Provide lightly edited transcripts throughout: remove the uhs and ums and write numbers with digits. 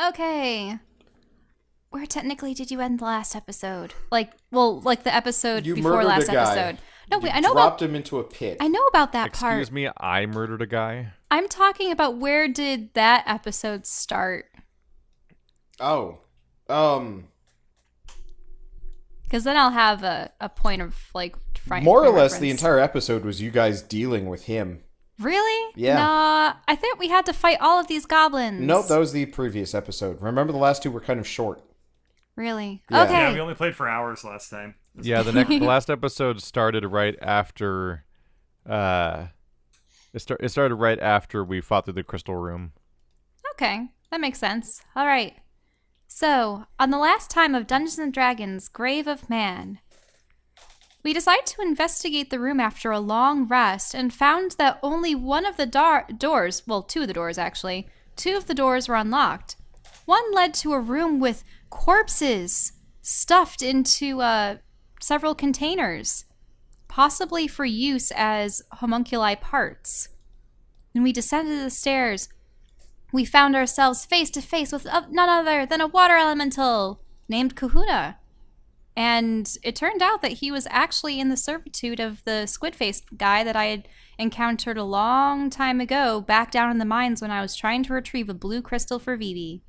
Okay. Where technically did you end the last episode? Like the episode You before murdered last a guy. episode. No, wait, You I know dropped him into a pit. I know about that part. Excuse me, I murdered a guy? I'm talking about where did that episode start? Oh. Because then I'll have a point of, like, More or less, reference. the entire episode was you guys dealing with him. Really? Yeah. Nah, I think we had to fight all of these goblins. Nope, that was the previous episode. Remember, the last two were kind of short. Really? Yeah. Okay. Yeah, we only played for hours last time. Yeah, the last episode started right after... It started right after we fought through the crystal room. Okay, that makes sense. All right. So, on the last time of Dungeons & Dragons Grave of Man, we decided to investigate the room after a long rest and found that only one of the doors, well, two of the doors actually, two of the doors were unlocked. One led to a room with corpses stuffed into several containers, possibly for use as homunculi parts. When we descended the stairs, we found ourselves face to face with none other than a water elemental named Kahuna. And it turned out that he was actually in the servitude of the squid-faced guy that I had encountered a long time ago back down in the mines when I was trying to retrieve a blue crystal for Vivi.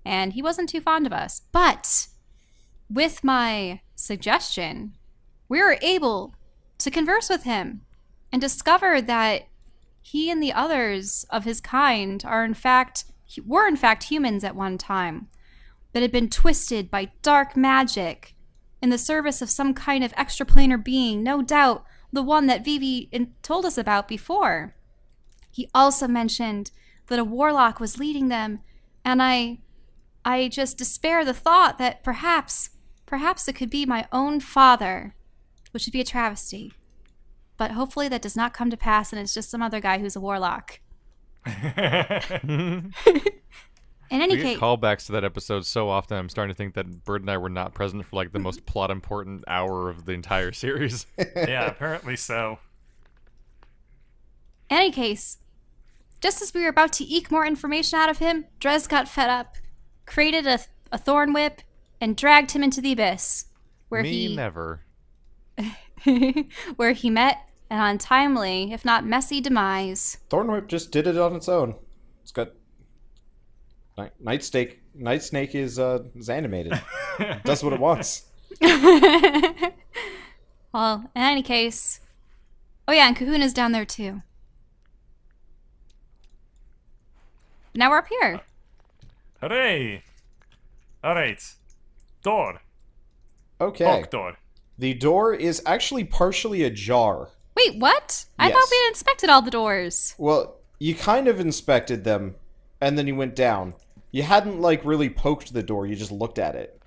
And he wasn't too fond of us. But with my suggestion, we were able to converse with him and discover that he and the others of his kind were in fact humans at one time that had been twisted by dark magic in the service of some kind of extraplanar being, no doubt the one that Vivi told us about before. He also mentioned that a warlock was leading them, and I just despair the thought that perhaps it could be my own father, which would be a travesty. But hopefully that does not come to pass and it's just some other guy who's a warlock. In any We case... get callbacks to that episode so often, I'm starting to think that Bird and I were not present for like the most plot important hour of the entire series. Yeah, apparently so. In any case, just as we were about to eke more information out of him, Drez got fed up, created a thorn whip, and dragged him into the abyss, where never. where he met an untimely, if not messy, demise. Thornwhip just did it on its own. It's got... Night Snake is animated. Does what it wants. Well, in any case... Oh yeah, and Kahuna's down there too. Now we're up here. Hooray! Alright. Door. Okay. Oak door. The door is actually partially ajar. Wait, what? I Yes. thought we had inspected all the doors. Well, you kind of inspected them, and then you went down. You hadn't, like, really poked the door, you just looked at it.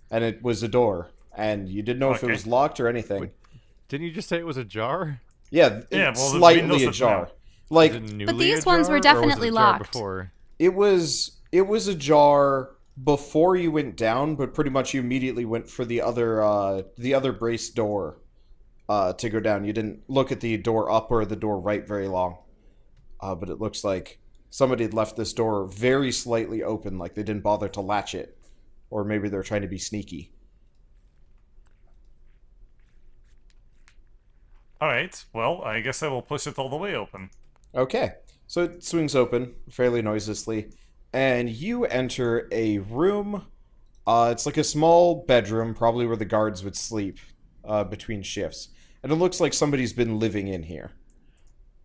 And it was a door. And you didn't know if it Okay. was locked or anything. Wait. Didn't you just say it was ajar? Yeah, Yeah, it's well, the slightly windows are ajar. now. Like, Is it newly But these ajar, ones were or was definitely it ajar locked. Before? it was ajar before you went down, but pretty much you immediately went for the other brace door to go down. You didn't look at the door up or the door right very long. But it looks like somebody had left this door very slightly open, like they didn't bother to latch it. Or maybe they're trying to be sneaky. Alright, well, I guess I will push it all the way open. Okay, so it swings open fairly noiselessly, and you enter a room. It's like a small bedroom, probably where the guards would sleep between shifts. And it looks like somebody's been living in here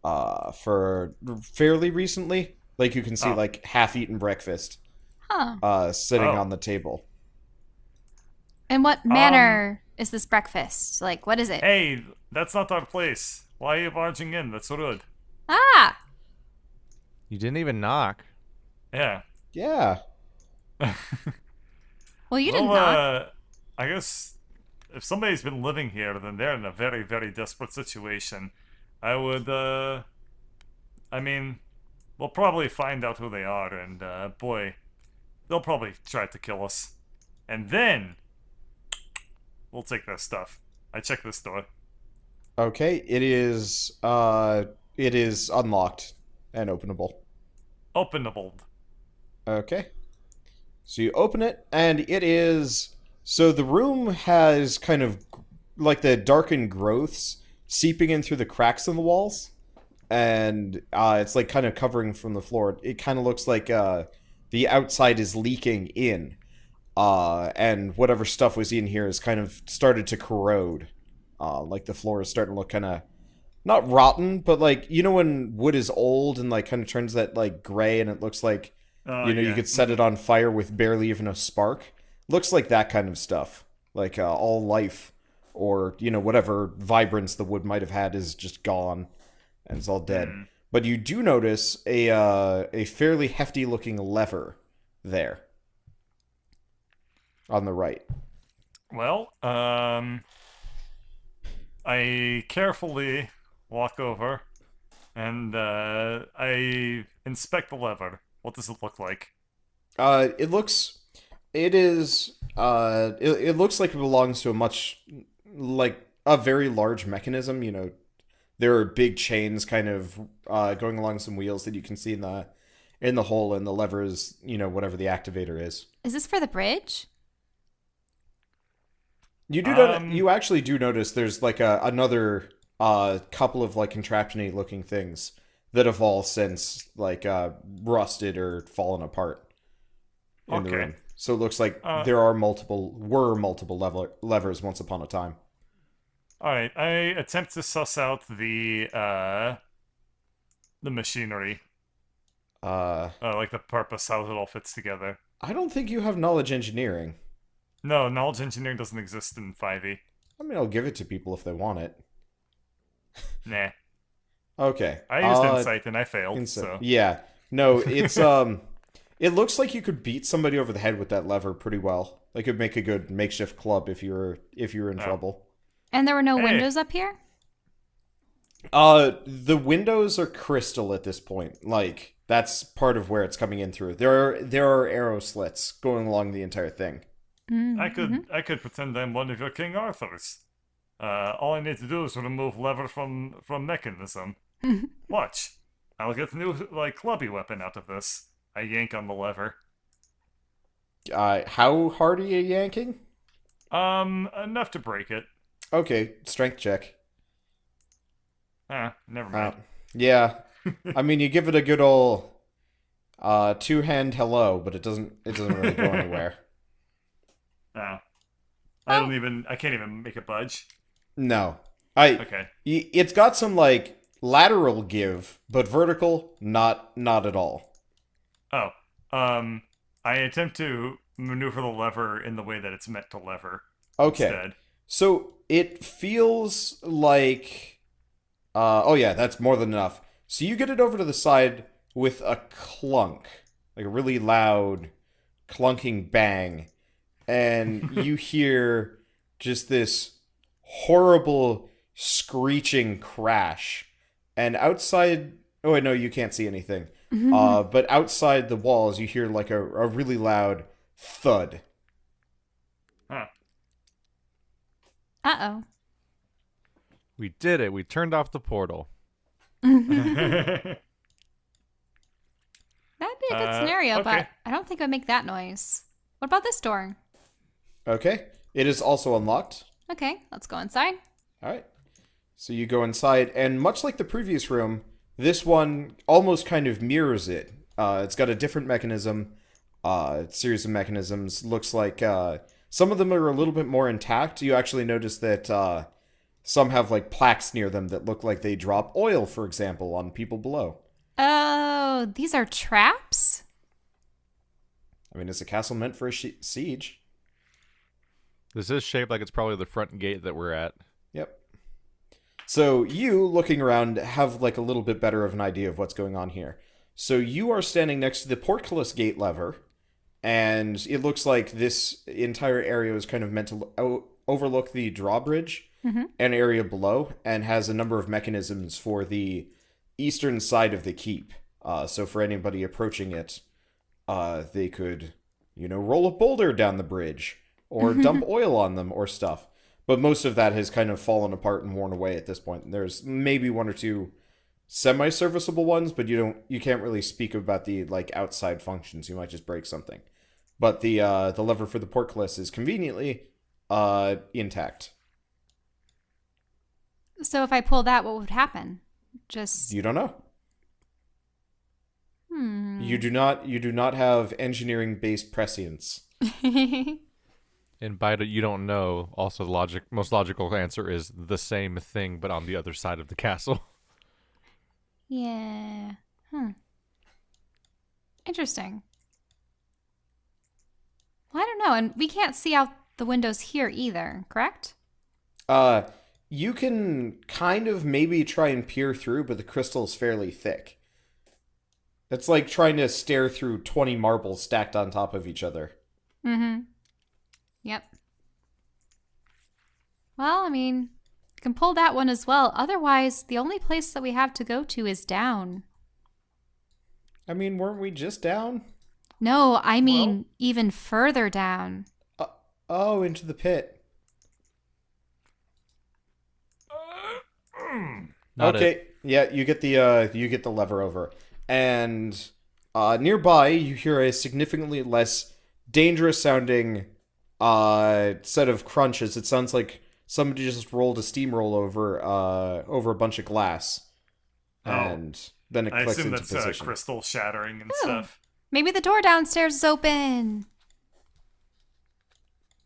for fairly recently. Like, you can see, like, half-eaten breakfast sitting on the table. And what manner is this breakfast? Like, what is it? Hey, that's not our place. Why are you barging in? That's so rude. Ah! You didn't even knock. Yeah. Yeah. Well, you didn't Well, knock. I guess if somebody's been living here, then they're in a very, very desperate situation. I would, I mean, we'll probably find out who they are, and, boy, they'll probably try to kill us. And then, we'll take their stuff. I check this door. Okay, it is unlocked and openable. Openable. Okay. So you open it, and it is... So the room has kind of like the darkened growths seeping in through the cracks in the walls, and it's like kind of covering from the floor. It kind of looks like the outside is leaking in, and whatever stuff was in here has kind of started to corrode. Like the floor is starting to look kind of not rotten, but like you know when wood is old and like kind of turns that like gray, and it looks like you Yeah. could set it on fire with barely even a spark. Looks like that kind of stuff. Like all life or whatever vibrance the wood might have had is just gone and it's all dead. But you do notice a fairly hefty looking lever there on the right. Well, I carefully walk over and I inspect the lever. What does it look like? It looks like it belongs to a very large mechanism. There are big chains kind of going along some wheels that you can see in the hole, and the lever is whatever the activator is. Is this for the bridge? You actually do notice there's like another couple of like contraption-y looking things that have all since like rusted or fallen apart in the room. So it looks like there are multiple levers once upon a time. All right, I attempt to suss out the machinery, like the purpose, how it all fits together. I don't think you have knowledge engineering. No, knowledge engineering doesn't exist in 5e. I mean, I'll give it to people if they want it. Nah. Okay. I used insight and I failed. So yeah. No, it's it looks like you could beat somebody over the head with that lever pretty well. Like it'd make a good makeshift club if you were in trouble. And there were no windows up here? The windows are crystal at this point. Like that's part of where it's coming in through. There are arrow slits going along the entire thing. I could pretend I'm one of your King Arthurs. All I need to do is remove lever from mechanism. Watch. I'll get a new like clubby weapon out of this. I yank on the lever. How hard are you yanking? Enough to break it. Okay, strength check. Never mind. Yeah. I mean, you give it a good old two-hand hello, but it doesn't really go anywhere. No. I can't even make it budge. No. Okay. It's got some like lateral give, but vertical not at all. Oh. I attempt to maneuver the lever in the way that it's meant to lever. Okay. Instead. So it feels like oh yeah, that's more than enough. So you get it over to the side with a clunk, like a really loud clunking bang, and you hear just this horrible screeching crash. And outside, oh wait, no, you can't see anything. But outside the walls, you hear like a really loud thud. Huh. Uh-oh. We did it. We turned off the portal. That'd be a good scenario, okay. but I don't think I'd make that noise. What about this door? Okay. It is also unlocked. Okay, let's go inside. All right. So you go inside, and much like the previous room, this one almost kind of mirrors it. It's got a different mechanism, series of mechanisms. Looks like some of them are a little bit more intact. You actually notice that some have like plaques near them that look like they drop oil, for example, on people below. Oh, these are traps? I mean, it's a castle meant for a siege. This is shaped like it's probably the front gate that we're at. Yep. So you, looking around, have like a little bit better of an idea of what's going on here. So you are standing next to the portcullis gate lever, and it looks like this entire area is kind of meant to overlook the drawbridge and area below, and has a number of mechanisms for the eastern side of the keep. So for anybody approaching it, they could, roll a boulder down the bridge, or dump oil on them, or stuff. But most of that has kind of fallen apart and worn away at this point. There's maybe one or two semi-serviceable ones, but you can't really speak about the like outside functions. You might just break something. But the lever for the portcullis is conveniently intact. So if I pull that, what would happen? Just You don't know. You do not have engineering-based prescience. And by the you don't know, also the most logical answer is the same thing, but on the other side of the castle. Yeah. Interesting. Well, I don't know, and we can't see out the windows here either, correct? You can kind of maybe try and peer through, but the crystal's fairly thick. It's like trying to stare through 20 marbles stacked on top of each other. Mm-hmm. Yep. Well, I mean, you can pull that one as well. Otherwise, the only place that we have to go to is down. I mean, weren't we just down? No, I mean even further down. Oh, into the pit. Okay, yeah, you get the lever over. And nearby, you hear a significantly less dangerous sounding set of crunches. It sounds like somebody just rolled a steamroll over a bunch of glass, and then it I clicks assume into that's position. crystal shattering and stuff. Maybe the door downstairs is open.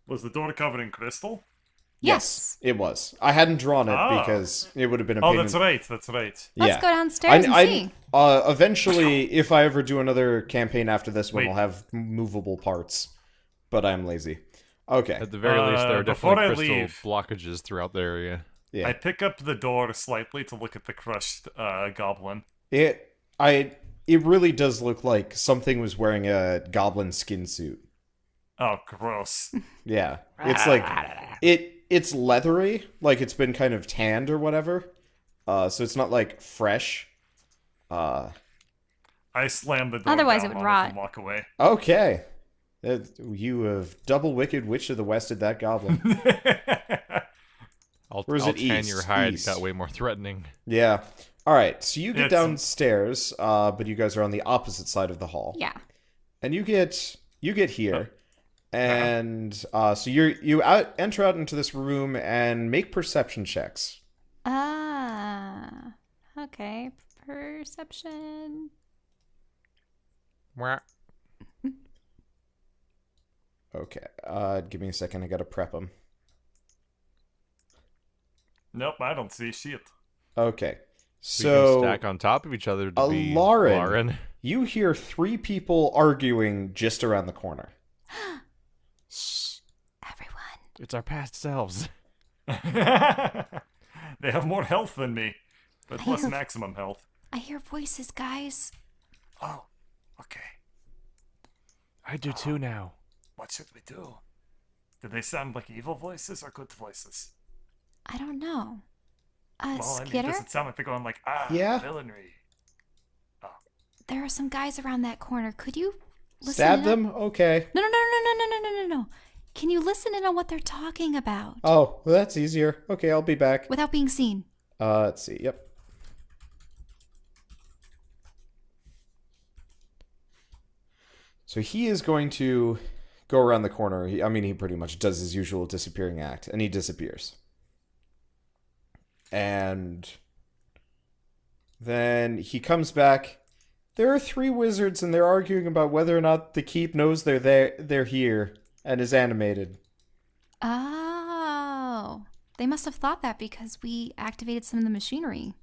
Was the door covered in crystal? Yes. It was. I hadn't drawn it because it would have been a pain. Oh, that's right. That's right. Let's Yeah. go downstairs and see. Eventually, if I ever do another campaign after this one, Wait. I'll have movable parts. But I'm lazy. Okay. At the very least, there are before definitely I crystal blockages throughout the area. Yeah. I pick up the door slightly to look at the crushed goblin. It really does look like something was wearing a goblin skin suit. Oh, gross. Yeah. It's like it's leathery, like it's been kind of tanned or whatever. So it's not like fresh. I slam the door Otherwise down it would on rot. and walk away. Okay. You have double wicked witch of the wested that goblin. I'll Or is it tan east? your hide East. got way more threatening. Yeah. All right. So you get It's- downstairs, but you guys are on the opposite side of the hall. Yeah. And you get here, and so you enter out into this room and make perception checks. Okay. Perception. Mwah. Okay. Give me a second. I gotta prep them. Nope, I don't see shit. Okay. We can So stack on top of each other to be Lauren. Lauren. you hear 3 people arguing just around the corner. Shh. Everyone. It's our past selves. They have more health than me, but less have- maximum health. I hear voices, guys. Oh, okay. I do too now. What should we do? Do they sound like evil voices or good voices? I don't know. Well, I mean, Skitter? does it sound like they're going like, Yeah. villainy? There are some guys around that corner. Could you listen Stab in them? Okay. No. Can you listen in on what they're talking about Oh, well, that's easier. Okay, I'll be back. without being seen? Let's see. Yep. So he is going to go around the corner. He pretty much does his usual disappearing act, and he disappears. And then he comes back. There are 3 wizards, and they're arguing about whether or not the keep knows they're here and is animated. Oh. They must have thought that because we activated some of the machinery.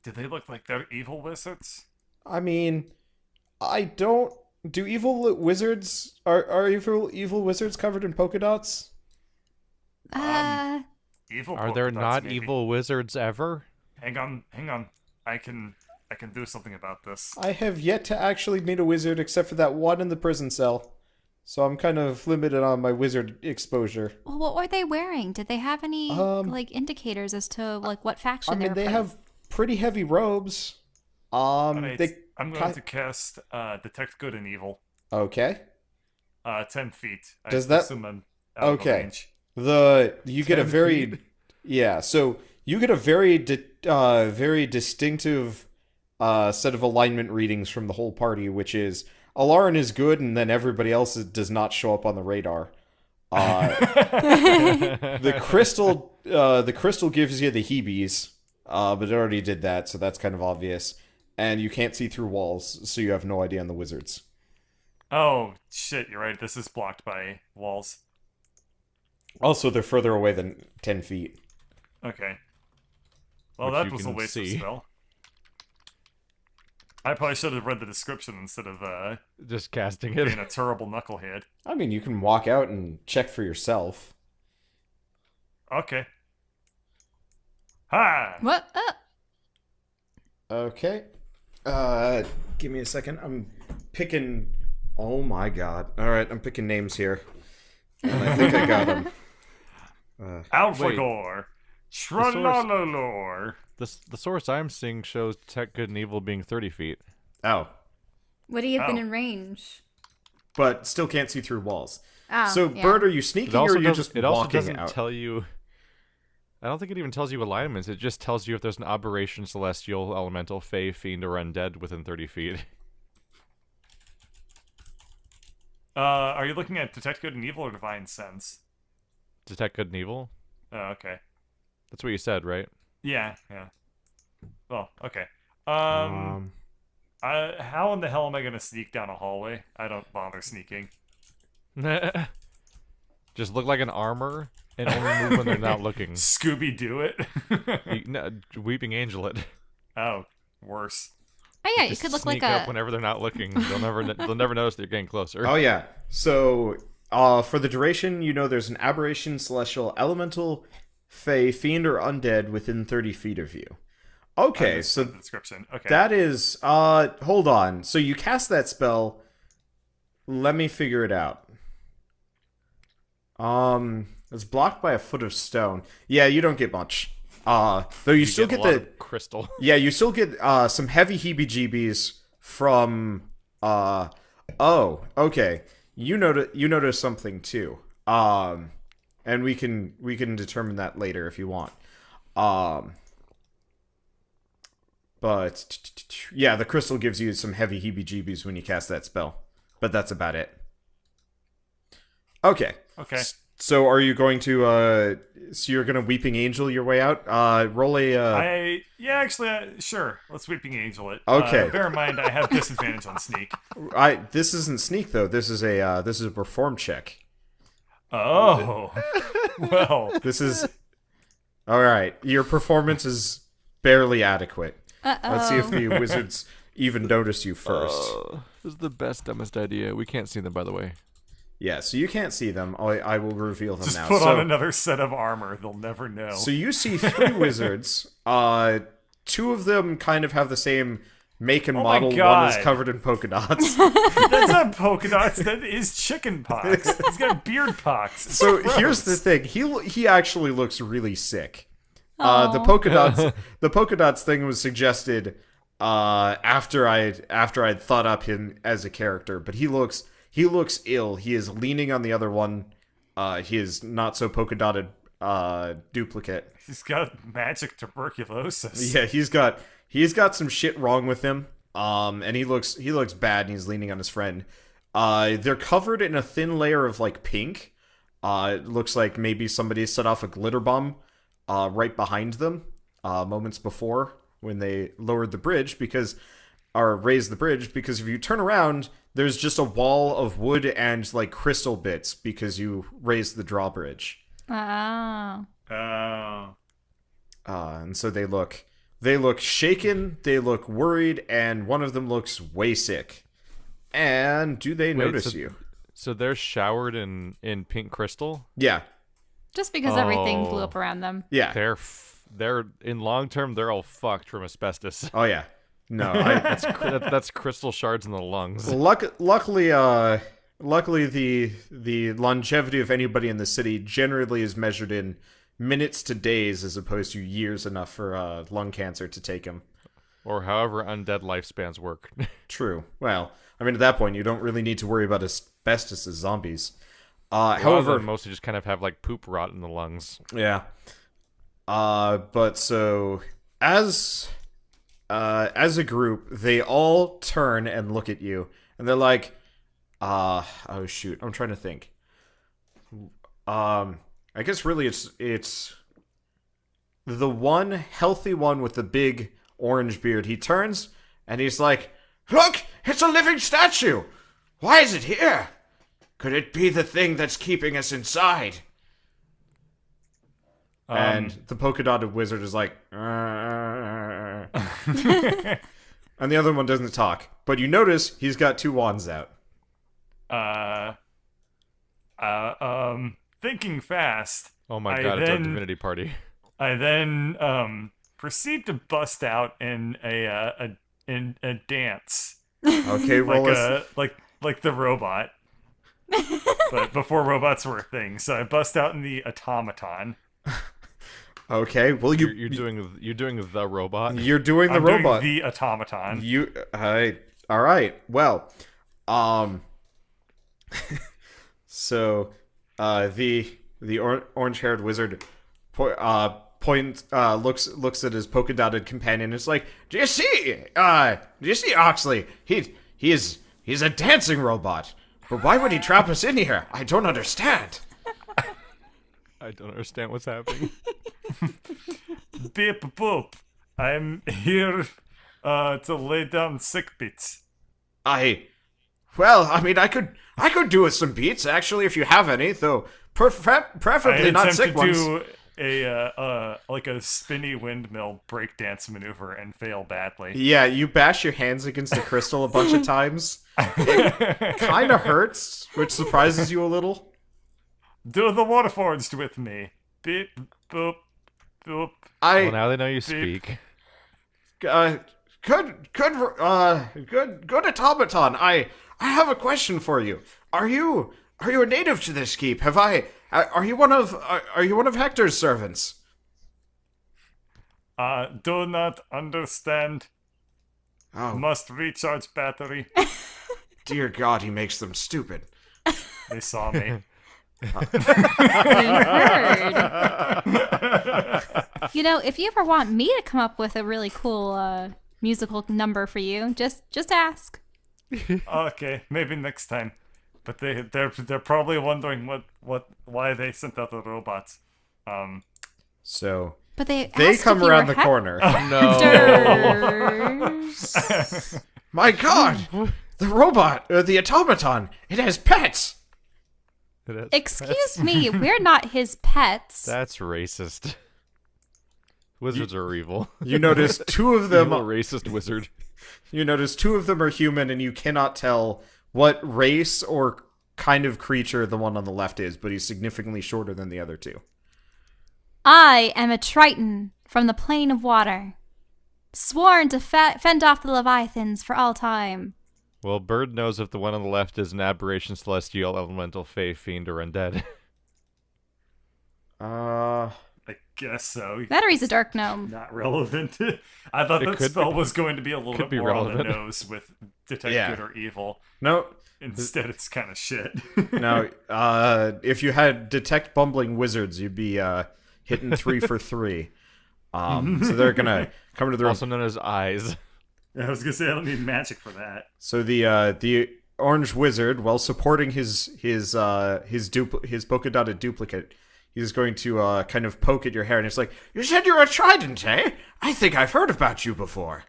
Do they look like they're evil wizards? I mean, I don't. Do evil wizards are evil wizards covered in polka dots? Evil. Are there polka dots, not maybe. evil wizards ever? Hang on. I can do something about this. I have yet to actually meet a wizard except for that one in the prison cell. So I'm kind of limited on my wizard exposure. Well, what were they wearing? Did they have any like indicators as to like what faction I mean, they were have pretty heavy robes. Alright, They I'm going to cast Detect Good and Evil. Okay. 10 feet. Does I that- assume I'm out of Okay. range. You get a 10 very feet. yeah. So you get a very distinctive set of alignment readings from the whole party, which is Alarin is good, and then everybody else does not show up on the radar. The crystal gives you the heebies, but it already did that, so that's kind of obvious. And you can't see through walls, so you have no idea on the wizards. Oh, shit, you're right. This is blocked by walls. Also, they're further away than 10 feet. Okay. Well, Which that you was a can waste see. of spell. I probably should have read the description instead of Just casting being it. a terrible knucklehead. I mean, you can walk out and check for yourself. Okay. Ha! What? Okay. Give me a second. I'm picking... Oh my god. Alright, I'm picking names here. And I think I got them. Alphagor. Tralalalor. The source I'm seeing shows Detect Good and Evil being 30 feet. Oh. Would he have been Oh. in range? But still can't see through walls. Oh, So, yeah. Bird, are you sneaking or are you just it also walking doesn't out? tell you. I don't think it even tells you alignments. It just tells you if there's an aberration, celestial, elemental, fey, fiend, or undead within 30 feet. Are you looking at Detect Good and Evil or Divine Sense? Detect Good and Evil? Oh, okay. That's what you said, right? Yeah. Well, okay. Um, How in the hell am I gonna sneak down a hallway? I don't bother sneaking. Just look like an armor and only move when they're not looking. Scooby Doo it. No, Weeping Angel it. Oh, worse. Oh yeah, you Just could look like sneak up a. whenever they're not looking. They'll never notice that you're getting closer. Oh, yeah. So, for the duration, you know there's an aberration, celestial, elemental, fey, fiend, or undead within 30 feet of you. Okay, so The description. Okay. that is... hold on. So you cast that spell. Let me figure it out. It's blocked by a foot of stone. Yeah, you don't get much. Though you still get get a lot the... of crystal. Yeah, you still get some heavy heebie-jeebies from oh, okay. You notice something too. And we can determine that later if you want. But yeah, the crystal gives you some heavy heebie-jeebies when you cast that spell. But that's about it. Okay. Okay. So are you going to so you're going to Weeping Angel your way out? Roll a Sure. Let's Weeping Angel it. Okay. Bear in mind, I have disadvantage on sneak. this isn't sneak though. This is a perform check. Oh. Well. This is all right. Your performance is barely adequate. Let's see if the wizards even notice you first. This is the best, dumbest idea. We can't see them, by the way. Yeah, so you can't see them. I will reveal them Just now. put so, on another set of armor. They'll never know. So you see three wizards. Two of them kind of have the same make and Oh my model. One God. is covered in polka dots. That's not polka dots. That is chicken pox. He's got beard pox. So Gross. here's the thing. He actually looks really sick. The polka dots thing was suggested after I'd thought up him as a character, but he looks ill. He is leaning on the other one. He is not so polka dotted duplicate. He's got magic tuberculosis. Yeah, he's got some shit wrong with him. And he looks bad, and he's leaning on his friend. They're covered in a thin layer of like pink. It looks like maybe somebody set off a glitter bomb right behind them moments before when they lowered the bridge or raised the bridge, because if you turn around, there's just a wall of wood and like crystal bits because you raised the drawbridge. Oh. Oh. And so they look shaken, they look worried, and one of them looks way sick. And do they notice you? So they're showered in pink crystal? Yeah. Just because everything blew Oh. up around them. Yeah. They're in long term, they're all fucked from asbestos. Oh yeah. No, That's crystal shards in the lungs. luckily the longevity of anybody in the city generally is measured in minutes to days as opposed to years enough for lung cancer to take him. Or however undead lifespans work. True. Well, I mean, at that point, you don't really need to worry about asbestos as zombies. However, However, mostly just kind of have like poop rot in the lungs. yeah. But so as a group, they all turn and look at you, and they're like, oh shoot, I'm trying to think. I guess really it's the one healthy one with the big orange beard. He turns and he's like, "Look, it's a living statue. Why is it here? Could it be the thing that's keeping us inside?" And the polka dotted wizard is like, and the other one doesn't talk. But you notice he's got two wands out. Thinking fast. Oh my god, it's our divinity party. I then proceed to bust out in a dance. Okay, roll like the robot. But before robots were a thing, so I bust out in the automaton. Okay, well You're doing the robot. You're doing the I'm robot. doing the automaton. All right. Well, so the orange-haired wizard looks at his polka dotted companion. And it's like, do you see Oxley? He's a dancing robot. But why would he trap us in here? I don't understand. I don't understand what's happening. Beep boop. I'm here to lay down sick beats. I could do with some beats actually if you have any, though preferably not sick ones. I attempt to do a spinny windmill breakdance maneuver and fail badly. Yeah, you bash your hands against the crystal a bunch of times. It kind of hurts, which surprises you a little. Do the Warforged with me. Beep boop boop. Well, now they know you speak. Good automaton. I have a question for you. Are you a native to this keep? Are you one of Hector's servants? Do not understand. Oh, Must recharge battery. dear God, he makes them stupid. They saw me. You know, if you ever want me to come up with a really cool musical number for you, just ask. Okay, maybe next time. But they're probably wondering why they sent out the robots. So But they come around the corner. No. My God, the robot, the automaton, it has pets. Excuse me, we're not his pets. That's racist. Wizards are evil. You notice two of them. Evil racist wizard. You notice two of them are human, and you cannot tell what race or kind of creature the one on the left is, but he's significantly shorter than the other two. I am a Triton from the plane of water, sworn to fend off the Leviathans for all time. Well, Bird knows if the one on the left is an aberration, celestial, elemental, fey, fiend, or undead. I guess so. That or he's a dark gnome. Not relevant. I thought that spell was going to be a little bit more on the nose with detect good or evil. No. Instead, it's kind of shit. No, if you had detect bumbling wizards, you'd be hitting 3 for 3. So they're gonna come into the room. Also known as eyes. I was gonna say I don't need magic for that. So the orange wizard, while supporting his polka dotted duplicate, he's going to kind of poke at your hair, and it's like, "You said you're a trident, eh? I think I've heard about you before."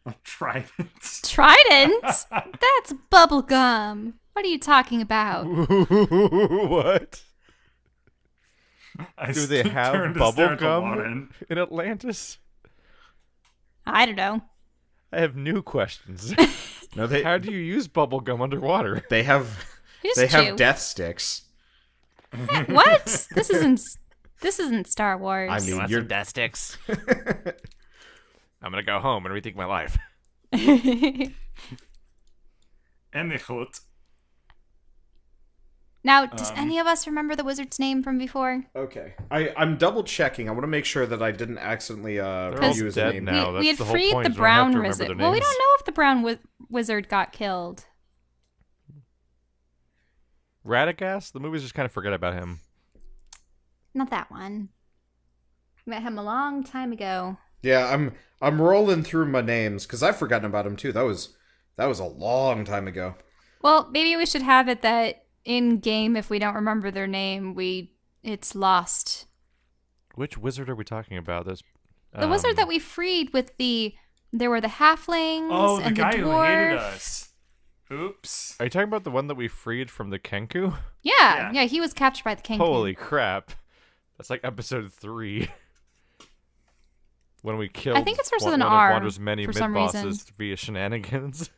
A trident. Trident? That's bubblegum. What are you talking about? What? I Do they have turned to stare at the bubblegum Warden. in Atlantis? I don't know. I have new questions. No, How do you use bubblegum underwater? they have You just they chew. have death sticks. What? This isn't Star Wars. I mean, you're death sticks? I'm gonna go home and rethink my life. Anyhoot. Now, does any of us remember the wizard's name from before? okay. I'm double checking. I want to make sure that I didn't accidentally all use a dead name. now. we had That's the whole freed point, the is we don't have brown to remember wizard. their Well, we names. don't know if the brown wizard got killed. Radagast? The movies just kind of forget about him. Not that one. Met him a long time ago. Yeah, I'm rolling through my names because I've forgotten about him too. That was a long time ago. Well, maybe we should have it that in game, if we don't remember their name, it's lost. Which wizard are we talking about? There's The wizard that we freed with there were the halflings Oh, the and guy the who dwarf. hated us. Oops. Are you talking about the one that we freed from the Kenku? Yeah, he was captured by the king. Holy crap. That's like episode 3. When we killed I think it starts with one an of R, Wanda's many for some mid-bosses reason. via shenanigans.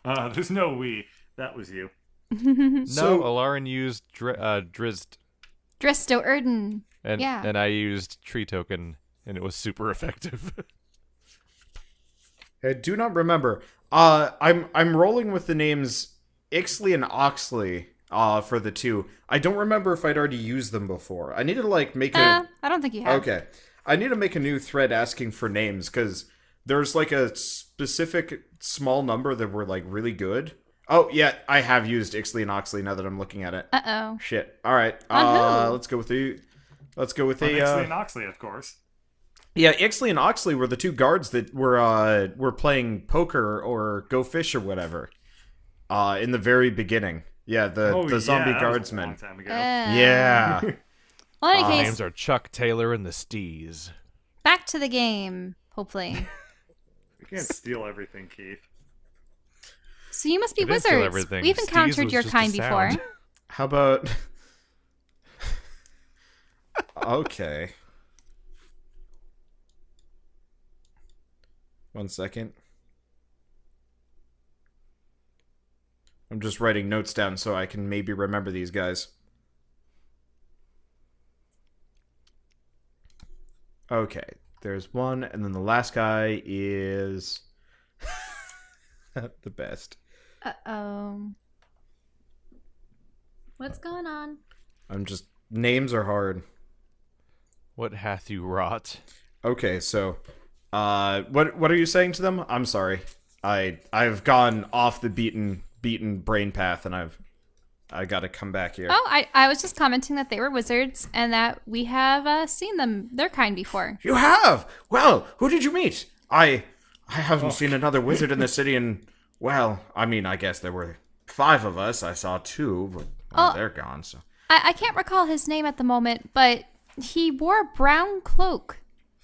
There's no we. That was you. No, Alarin used Drizzt. Dristo Erden. And, Yeah. and I used Tree Token, and it was super effective. I do not remember. I'm rolling with the names Ixley and Oxley for the two. I don't remember if I'd already used them before. I need to make a... I don't think you have. Okay. I need to make a new thread asking for names because there's like a specific small number that were like really good. Oh, yeah, I have used Ixley and Oxley now that I'm looking at it. Uh-oh. Shit. All right. On who? Let's go with the... Let's go with Ixley and Oxley, of course. Yeah, Ixley and Oxley were the two guards that were playing poker or go fish or whatever. In the very beginning. Yeah, the zombie that guardsmen. was a long time ago. Yeah. Well, in any Our case, names are Chuck Taylor and the Stees. back to the game, hopefully. You can't steal everything, Keith. So you must be I didn't steal wizards. everything. We've Steez encountered was your just a kind before. sound. How about... Okay. One second. I'm just writing notes down so I can maybe remember these guys. Okay, there's one, and then the last guy is the best. Uh-oh. What's going on? Names are hard. What hath you wrought? Okay, so what are you saying to them? I'm sorry. I've gone off the beaten brain path, and I got to come back here. Oh, I was just commenting that they were wizards and that we have seen their kind before. You have? Well, who did you meet? I haven't seen another wizard in the city in, well, I mean, I guess there were 5 of us. I saw 2, but well, they're gone, so. I can't recall his name at the moment, but he wore a brown cloak.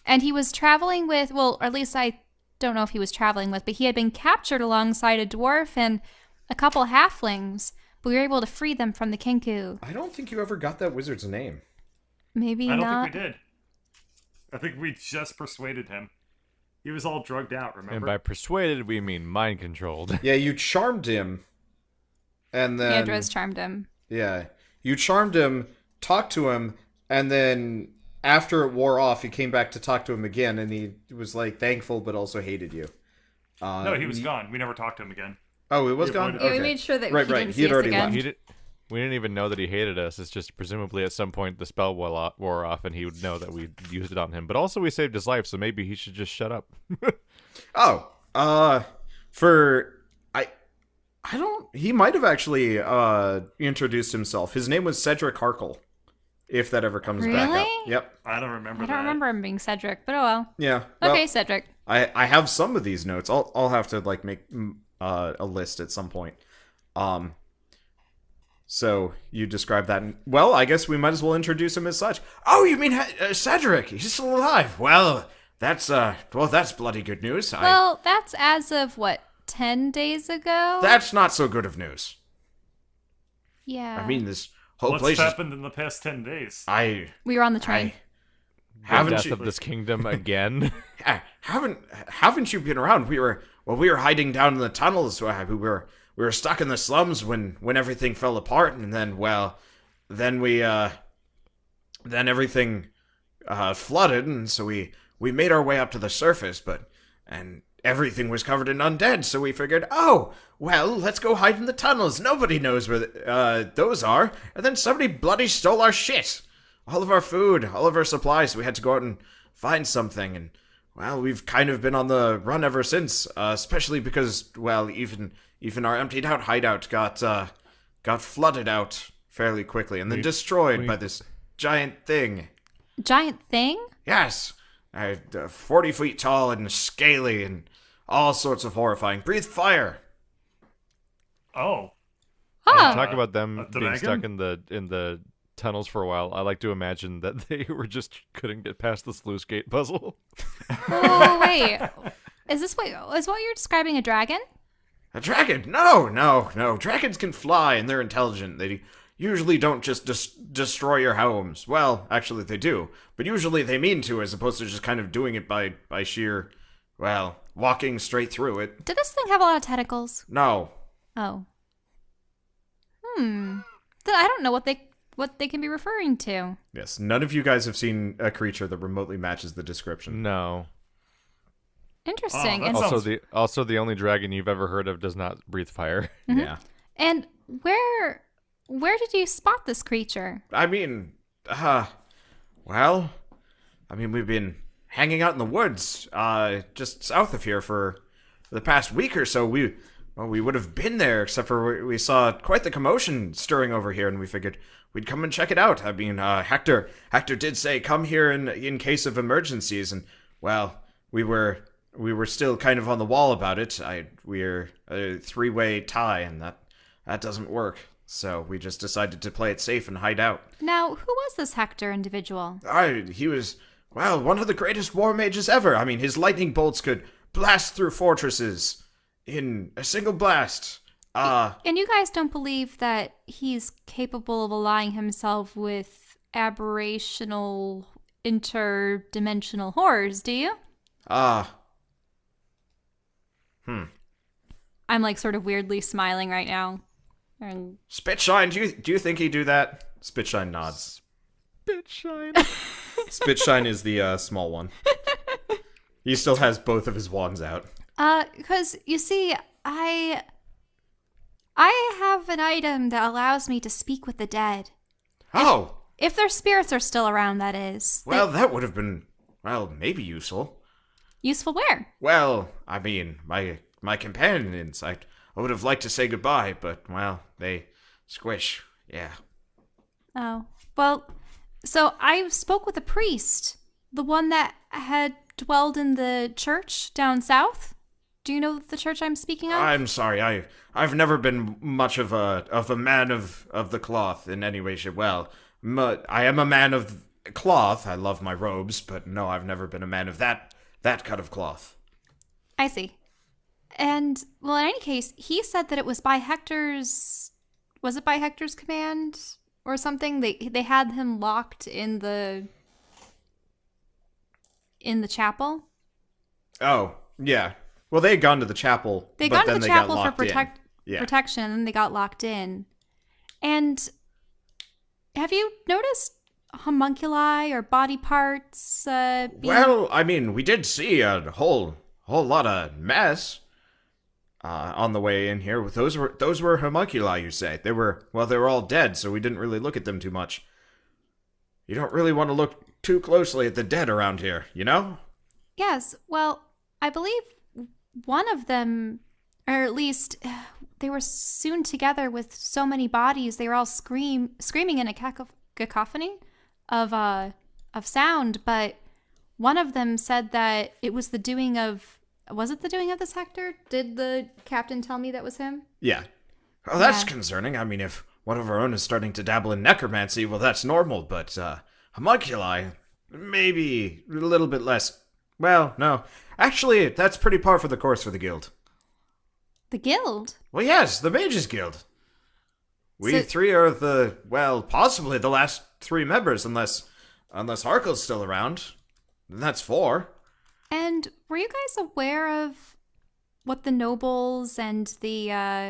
And he was traveling with, well, or at least I don't know if he was traveling with, but he had been captured alongside a dwarf and a couple halflings. But we were able to free them from the Kenku. I don't think you ever got that wizard's name. Maybe I don't not. think we did. I think we just persuaded him. He was all drugged out, remember? And by persuaded, we mean mind controlled. Yeah, you charmed him. And then... Yeah, Dres charmed him. Yeah. You charmed him, talked to him, and then after it wore off, you came back to talk to him again, and he was, like, thankful but also hated you. No, he was gone. We never talked to him again. Oh, it was We gone? avoided- Yeah, Okay. we made sure that Right, he right. didn't He see had us already again. left. We didn't even know that he hated us. It's just presumably at some point the spell wore off and he would know that we used it on him. But also we saved his life, so maybe he should just shut up. He might have actually introduced himself. His name was Cedric Harkle, if that ever comes back up. Really? Yep. I don't remember I that. don't remember him being Cedric, but oh well. Yeah. Well, Okay, Cedric. I have some of these notes. I'll have to like make a list at some point. So you describe that. Well, I guess we might as well introduce him as such. Oh, you mean Cedric? He's still alive. Well, that's bloody good news. Well, that's as of what, 10 days ago? That's not so good of news. Yeah. I mean, this whole What's place. happened in the past 10 days? We were on the train. The Haven't death you? of this kingdom again. Haven't you been around? We were hiding down in the tunnels. We were stuck in the slums when everything fell apart, and then everything flooded, and so we made our way up to the surface, and everything was covered in undead. So we figured, oh well, let's go hide in the tunnels. Nobody knows where those are. And then somebody bloody stole our shit, all of our food, all of our supplies. So we had to go out and find something, and well, we've kind of been on the run ever since, especially because, well, even our emptied out hideout got flooded out fairly quickly and then destroyed by this giant thing. giant thing? Yes. 40 feet tall and scaly and all sorts of horrifying. Breathe fire. Oh. Huh. Talk about a them being stuck dragon? in the tunnels for a while. I like to imagine that they were just couldn't get past the sluice gate puzzle. Oh, wait. Is what you're describing a dragon? A dragon? No. Dragons can fly and they're intelligent. They usually don't just destroy your homes. Well, actually they do. But usually they mean to, as opposed to just kind of doing it by sheer, well, walking straight through it. Did this thing have a lot of tentacles? No. Oh. Then I don't know what they can be referring to. Yes, none of you guys have seen a creature that remotely matches the description. No. Interesting. Oh, and, that's- Also the only dragon you've ever heard of does not breathe fire. Yeah. and where did you spot this creature? I mean, we've been hanging out in the woods, just south of here for the past week or so. We would have been there, except for we saw quite the commotion stirring over here, and we figured we'd come and check it out. I mean, Hector did say come here in case of emergencies, and well, we were still kind of on the wall about it. We're a three-way tie, and that doesn't work. So we just decided to play it safe and hide out. Now, who was this Hector individual? He was, well, one of the greatest war mages ever. I mean, his lightning bolts could blast through fortresses in a single blast. And you guys don't believe that he's capable of allying himself with aberrational interdimensional horrors, do you? I'm like sort of weirdly smiling right now. And Spitshine, do you think he'd do that? Spitshine nods. Bitchine. Spitshine is the small one. He still has both of his wands out. because you see, I have an item that allows me to speak with the dead. Oh, If their spirits are still around, that is. well, that would have been, well, maybe useful. Useful where? Well, I mean, my companions, I would have liked to say goodbye, but, well, they squish, yeah. Oh. Well, so I spoke with a priest, the one that had dwelled in the church down south. Do you know the church I'm speaking of? I'm sorry, I've never been much of a man of the cloth in any way, shape. Well, I am a man of cloth, I love my robes, but no, I've never been a man of that cut of cloth. I see. And, well, in any case, he said that it was by Hector's... Was it by Hector's command or something? They had him locked in the chapel. Oh, yeah. Well, they had gone to the chapel, They but got then to the they chapel got for locked in. Yeah. protection, and then they got locked in. And have you noticed homunculi or body parts? Well, I mean, we did see a whole lot of mess on the way in here. Those were homunculi, you say? They were all dead, so we didn't really look at them too much. You don't really want to look too closely at the dead around here, you know? Yes. Well, I believe one of them, or at least they were sewn together with so many bodies. They were all screaming in a cacophony of sound. But one of them said that it was the doing of. Was it the doing of this Hector? Did the captain tell me that was him? Yeah. Oh, that's Yeah. concerning. I mean, if one of our own is starting to dabble in necromancy, well, that's normal, but homunculi, maybe a little bit less. Well, no. Actually, that's pretty par for the course for the guild. The guild? Well, yes, the Mages Guild. We So- three are possibly the last three members, unless Harkle's still around. And that's four. And were you guys aware of what the nobles and the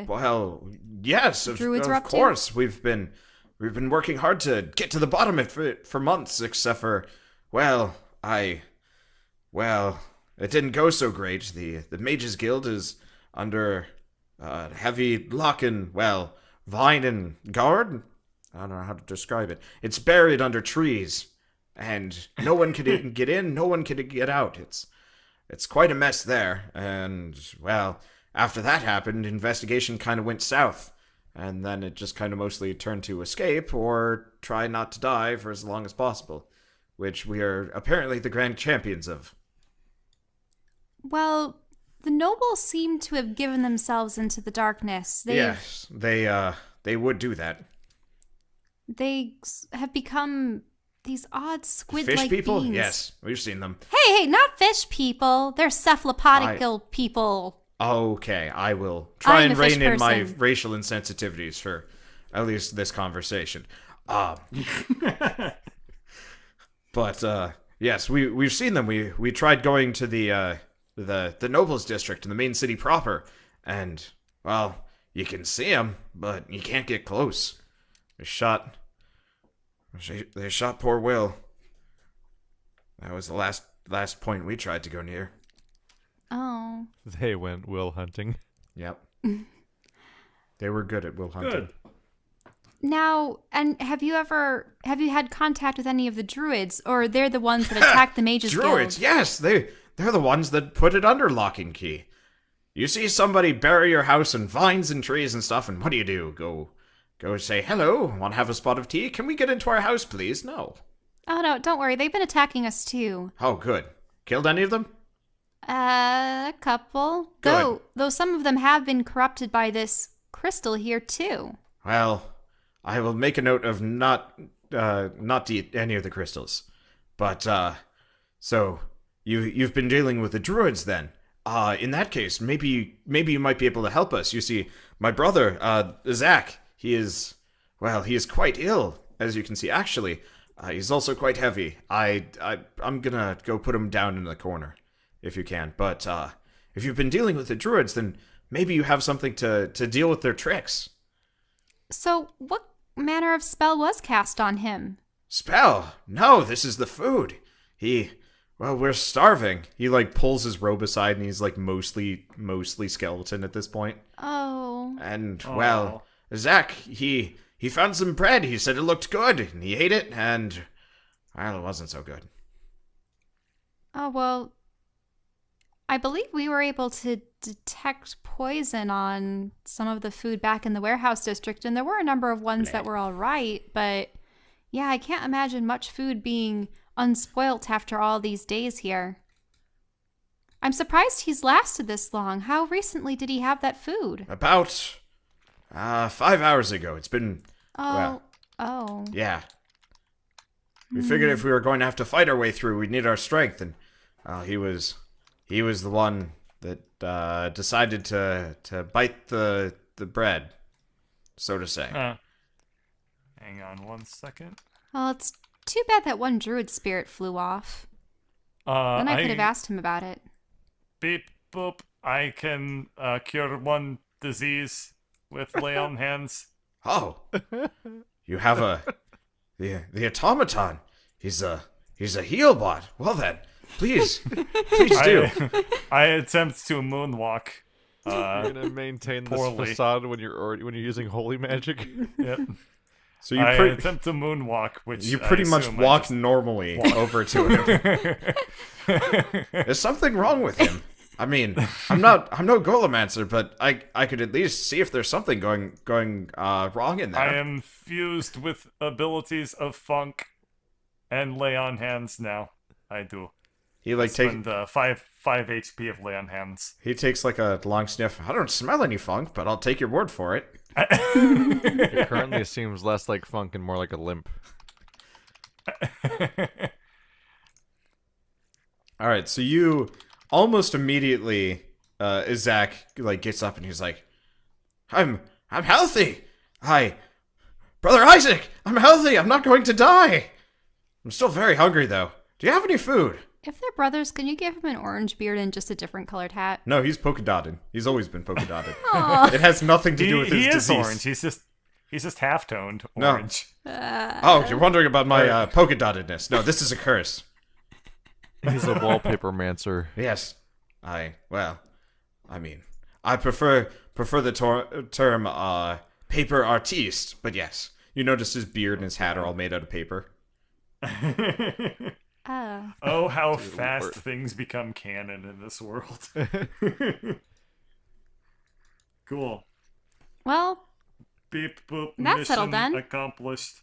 Well, yes, of Druids were up to? course. We've been working hard to get to the bottom of it for months, except for, it didn't go so great. The Mages Guild is under heavy lock and, vine and guard? I don't know how to describe it. It's buried under trees, and no one could get in, no one could get out. It's quite a mess there, and, after that happened, investigation kind of went south, and then it just kind of mostly turned to escape or try not to die for as long as possible. which we are apparently the grand champions of. Well, the nobles seem to have given themselves into the darkness. Yes, they would do that. They have become these odd squid-like Fish people? beings. Yes, we've seen them. Hey, not fish people. They're cephalopodical people. Okay, I will try I'm and a fish rein in my person. racial insensitivities for at least this conversation. But yes, we've seen them. We tried going to the nobles district in the main city proper, and well, you can see them, but you can't get close. They shot poor Will. That was the last point we tried to go near. Oh. They went will hunting. Yep. They were good at will hunting. Good. Now, and have you had contact with any of the druids, or they're the ones that attacked the mages Druids, guild? yes, they're the ones that put it under lock and key. You see somebody bury your house in vines and trees and stuff, and what do? Go say, hello, want to have a spot of tea? Can we get into our house, please? No. Oh no, don't worry. They've been attacking us too. Oh, good. Killed any of them? A couple. Good. Though some of them have been corrupted by this crystal here too. Well, I will make a note of not to eat any of the crystals. But, so, you've been dealing with the druids then? In that case, maybe you might be able to help us. You see, my brother, Zach, he is quite ill, as you can see. Actually, he's also quite heavy. I'm gonna go put him down in the corner, if you can. But, if you've been dealing with the druids, then maybe you have something to deal with their tricks. So, what manner of spell was cast on him? Spell? No, this is the food. We're starving. He, pulls his robe aside, and he's, mostly skeleton at this point. Oh. And, Aw. Zach, he found some bread. He said it looked good, and he ate it, and, it wasn't so good. Oh, well, I believe we were able to detect poison on some of the food back in the warehouse district, and there were a number of ones that were all right, but yeah, I can't imagine much food being unspoilt after all these days here. I'm surprised he's lasted this long. How recently did he have that food? About, 5 hours ago. It's been, Oh. yeah. We figured if we were going to have to fight our way through, we'd need our strength, and, he was the one that, decided to bite the bread, so to say. Hang on 1 second. Well, it's too bad that one druid spirit flew off. Then I could have asked him about it. Beep boop. I can cure one disease with lay on hands. Oh, you have the automaton. He's a heal bot. Well then, please do. I attempt to moonwalk. You're gonna maintain this poorly. facade when you're using holy magic. Yep. So I attempt to moonwalk, which you I pretty much assume I walk just- normally over to him. There's something wrong with him. I mean, I'm no Golomancer, but I could at least see if there's something going wrong in there. I am fused with abilities of funk and lay on hands now. I do. He takes Spend 5 HP of lay on hands. he takes a long sniff. I don't smell any funk, but I'll take your word for it. It currently seems less like funk and more like a limp. All right, so you almost immediately, Zach gets up and he's like, I'm healthy. Brother Isaac, I'm healthy. I'm not going to die. I'm still very hungry though. Do you have any food? If they're brothers, can you give him an orange beard and just a different colored hat? No, he's polka dotted. He's always been polka dotted. Aw. It has nothing to do with his he is disease. orange. He's just half toned No. orange. Oh, you're wondering about my polka dottedness. No, this is a curse. He's a wallpaper mancer. Yes. I prefer the term paper artiste, but yes. You notice his beard and his hat are all made out of paper. Oh. Oh, how fast things become canon in this world. Cool. Well, Beep boop. That's mission settled then. accomplished.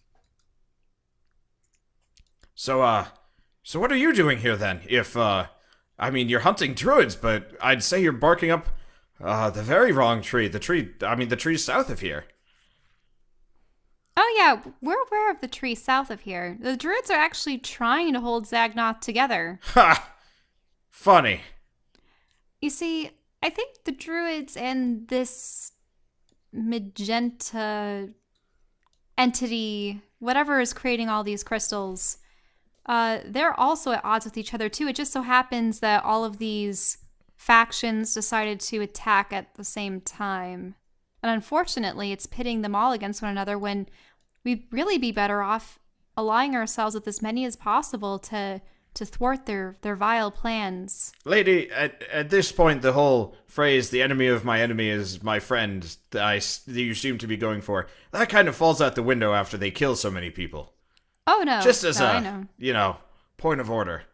So, So what are you doing here then? If, I mean, you're hunting druids, but I'd say you're barking up, the very wrong tree. The tree's south of here. Oh yeah, we're aware of the tree south of here. The druids are actually trying to hold Zagnoth together. Ha! Funny. You see, I think the druids and this magenta entity, whatever is creating all these crystals, they're also at odds with each other too. It just so happens that all of these factions decided to attack at the same time. And unfortunately, it's pitting them all against one another when we'd really be better off allying ourselves with as many as possible to thwart their vile plans. Lady, at this point, the whole phrase, the enemy of my enemy is my friend, that you seem to be going for, that kind of falls out the window after they kill so many people. Oh no. Just as I know. point of order.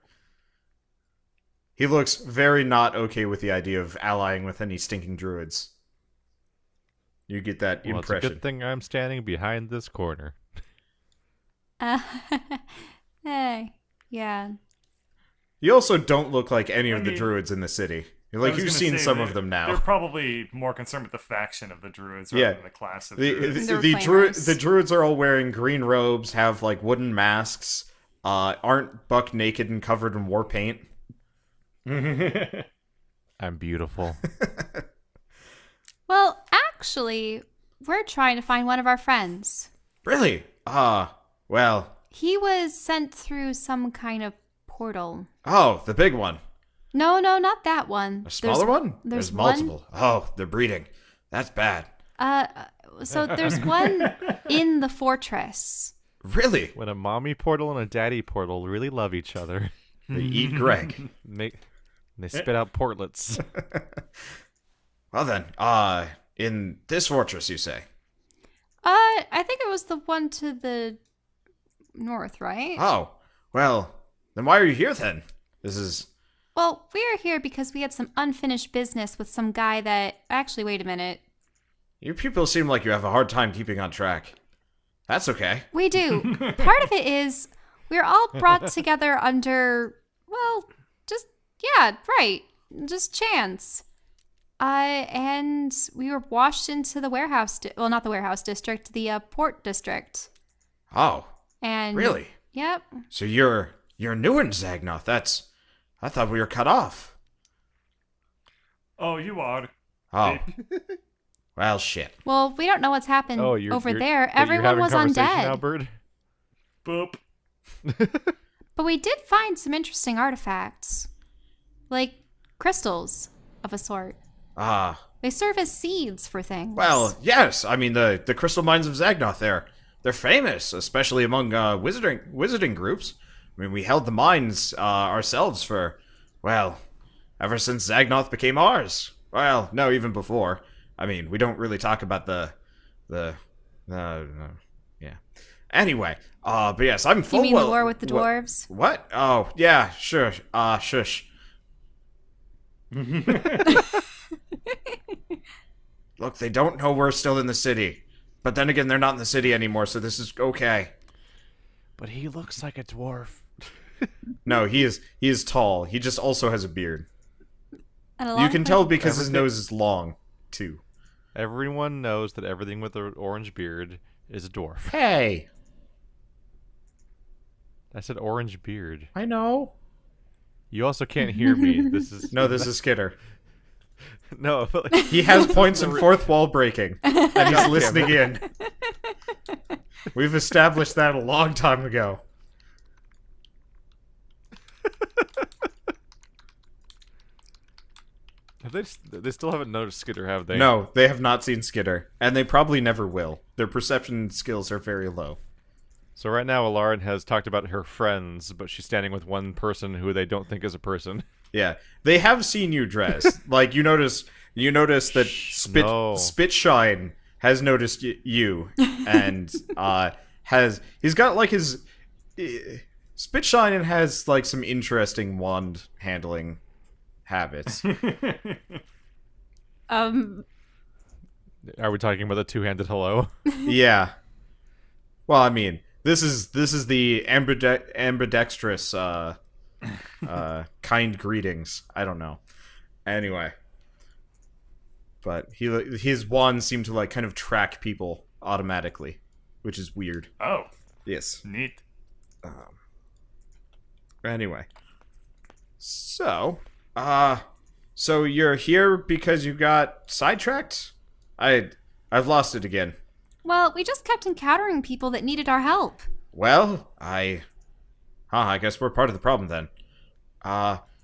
He looks very not okay with the idea of allying with any stinking druids. You get that Well, impression. it's a good thing I'm standing behind this corner. Hey, yeah. You also don't look like any of the mean, druids in the city. I Like, was you've gonna seen say some they're- of them They're now. probably more concerned with the faction of the druids rather Yeah. than the class of The, druids. They're the reclaimers. druids are all wearing green robes, have, like, wooden masks, aren't buck naked and covered in war paint. I'm beautiful. Well, actually, we're trying to find one of our friends. Really? Well... He was sent through some kind of portal. Oh, the big one. No, not that one. A smaller one? There's multiple. Oh, they're breeding. That's bad. So there's one in the fortress. Really? When a mommy portal and a daddy portal really love each other, They eat Greg. they spit out portlets. Well then, in this fortress, you say? I think it was the one to the north, right? Oh, well, then why are you here then? This is... Well, we are here because we had some unfinished business with some guy that... Actually, wait a minute. You people seem like you have a hard time keeping on track. That's okay. We do. Part of it is we're all brought together under, well, just, yeah, right. Just chance. And we were washed into the warehouse, well, not the warehouse district, the port district. Oh, And really? Yep. So you're new in Zagnoth. I thought we were cut off. Oh, you are. Oh. Well, shit. Well, we don't know what's happened Oh, over you're, there. but you're Everyone having was conversation undead. now, Bird? Boop. But we did find some interesting artifacts. Like crystals of a sort. They serve as seeds for things. Well, yes. I mean, the crystal mines of Zagnoth, they're famous, especially among wizarding groups. I mean, we held the mines ourselves for, well, ever since Zagnoth became ours. Well, no, even before. I mean, we don't really talk about yeah. Anyway, but yes, I'm full. You mean the war with the dwarves? What? Oh, yeah, sure. Shush. Look, they don't know we're still in the city. But then again, they're not in the city anymore, so this is okay. But he looks like a dwarf. No, he is tall. He just also has a beard. And a You long can pipe. tell because his Everything- nose is long, too. Everyone knows that everything with an orange beard is a dwarf. Hey, I said orange beard. I know. You also can't hear me. This is No, this is Skitter. no. But like, He has points in fourth wall breaking, and he's listening in. We've established that a long time ago. they still haven't noticed Skitter, have they? No, they have not seen Skitter, and they probably never will. Their perception skills are very low. So right now, Lauren has talked about her friends, but she's standing with one person who they don't think is a person. Yeah, they have seen you dress. Like you notice that no. Spitshine has noticed you, and he's got like his Spitshine has like some interesting wand handling habits. Are we talking about the two-handed hello? Yeah. Well, I mean, This is the ambidextrous kind greetings. I don't know. Anyway, but his wands seem to like kind of track people automatically, which is weird. Oh, Yes. neat. Anyway, so so you're here because you got sidetracked? I've lost it again. Well, we just kept encountering people that needed our help. Well, I guess we're part of the problem then.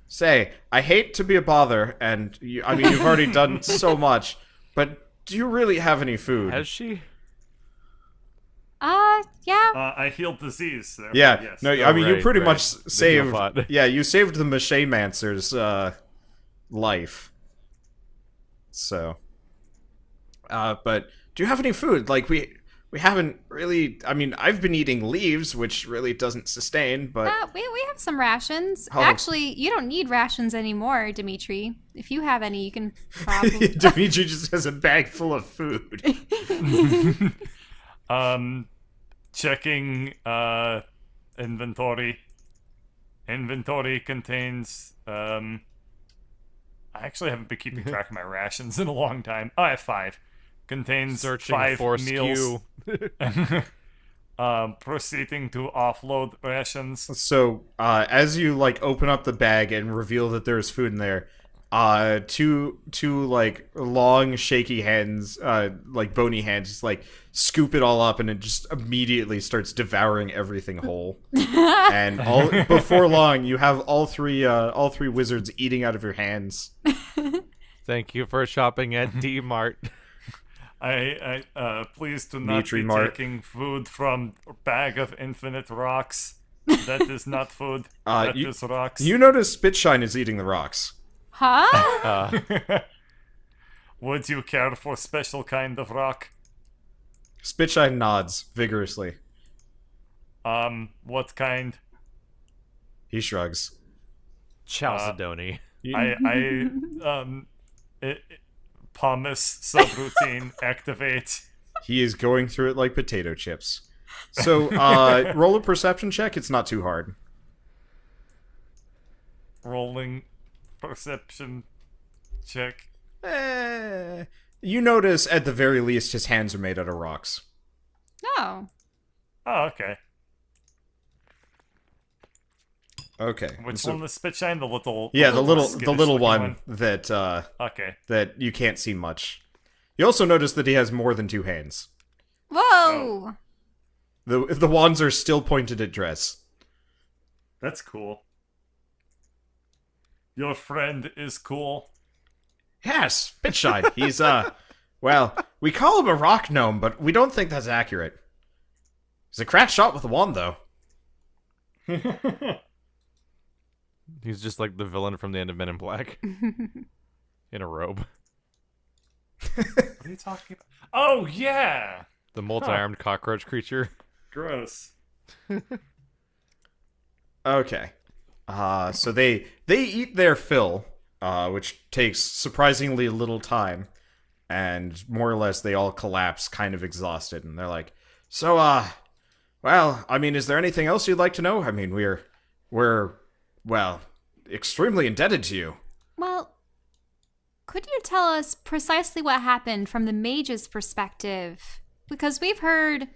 Say, I hate to be a bother, and I mean, you've already done so much, but do you really have any food? Has she? Yeah. I healed disease. Therefore, Yeah, yes. no, I mean, you right, pretty right. much saved. Dignified. Yeah, you saved the Mache-mancer's life. So, but do you have any food? Like we haven't really. I mean, I've been eating leaves, which really doesn't sustain. But We have some rations. Oh. Actually, you don't need rations anymore, Dimytri. If you have any, you can probably... Dimytri just has a bag full of food. Checking inventory. Inventory contains I actually haven't been keeping track of my rations in a long time. Oh, I have 5. Contains Searching 5 for meals. skew. Proceeding to offload rations. So, as you like open up the bag and reveal that there's food in there, two like long shaky hands, like bony hands, just like scoop it all up, and it just immediately starts devouring everything whole. And before long, you have all three wizards eating out of your hands. Thank you for shopping at D-Mart. I please do not Dimytri be Mart. taking food from a bag of infinite rocks. That is not food. That is rocks. You notice Spitshine is eating the rocks. Huh? Would you care for special kind of rock? Spitshine nods vigorously. What kind? He shrugs. Chalcedony. Pumice subroutine activate. He is going through it like potato chips. So, roll a perception check. It's not too hard. Rolling perception check. You notice, at the very least, his hands are made out of rocks. No. Oh, okay. Okay. Which so- one? The Spitshine? The little. Yeah, the little skittish-looking one that Okay. that you can't see much. You also notice that he has more than 2 hands. Whoa. The wands are still pointed at Dress. That's cool. Your friend is cool. Yes, Spitshine. He's well, we call him a rock gnome, but we don't think that's accurate. He's a crack shot with a wand, though. He's just like the villain from the end of Men in Black. In a robe. What are you talking about? Oh, yeah! The multi-armed cockroach creature. Gross. Okay. So they eat their fill, which takes surprisingly little time, and more or less they all collapse, kind of exhausted, and they're like, "So, well, I mean, is there anything else you'd like to know? I mean, we're well, extremely indebted to you." Well, could you tell us precisely what happened from the mage's perspective? Because we've heard...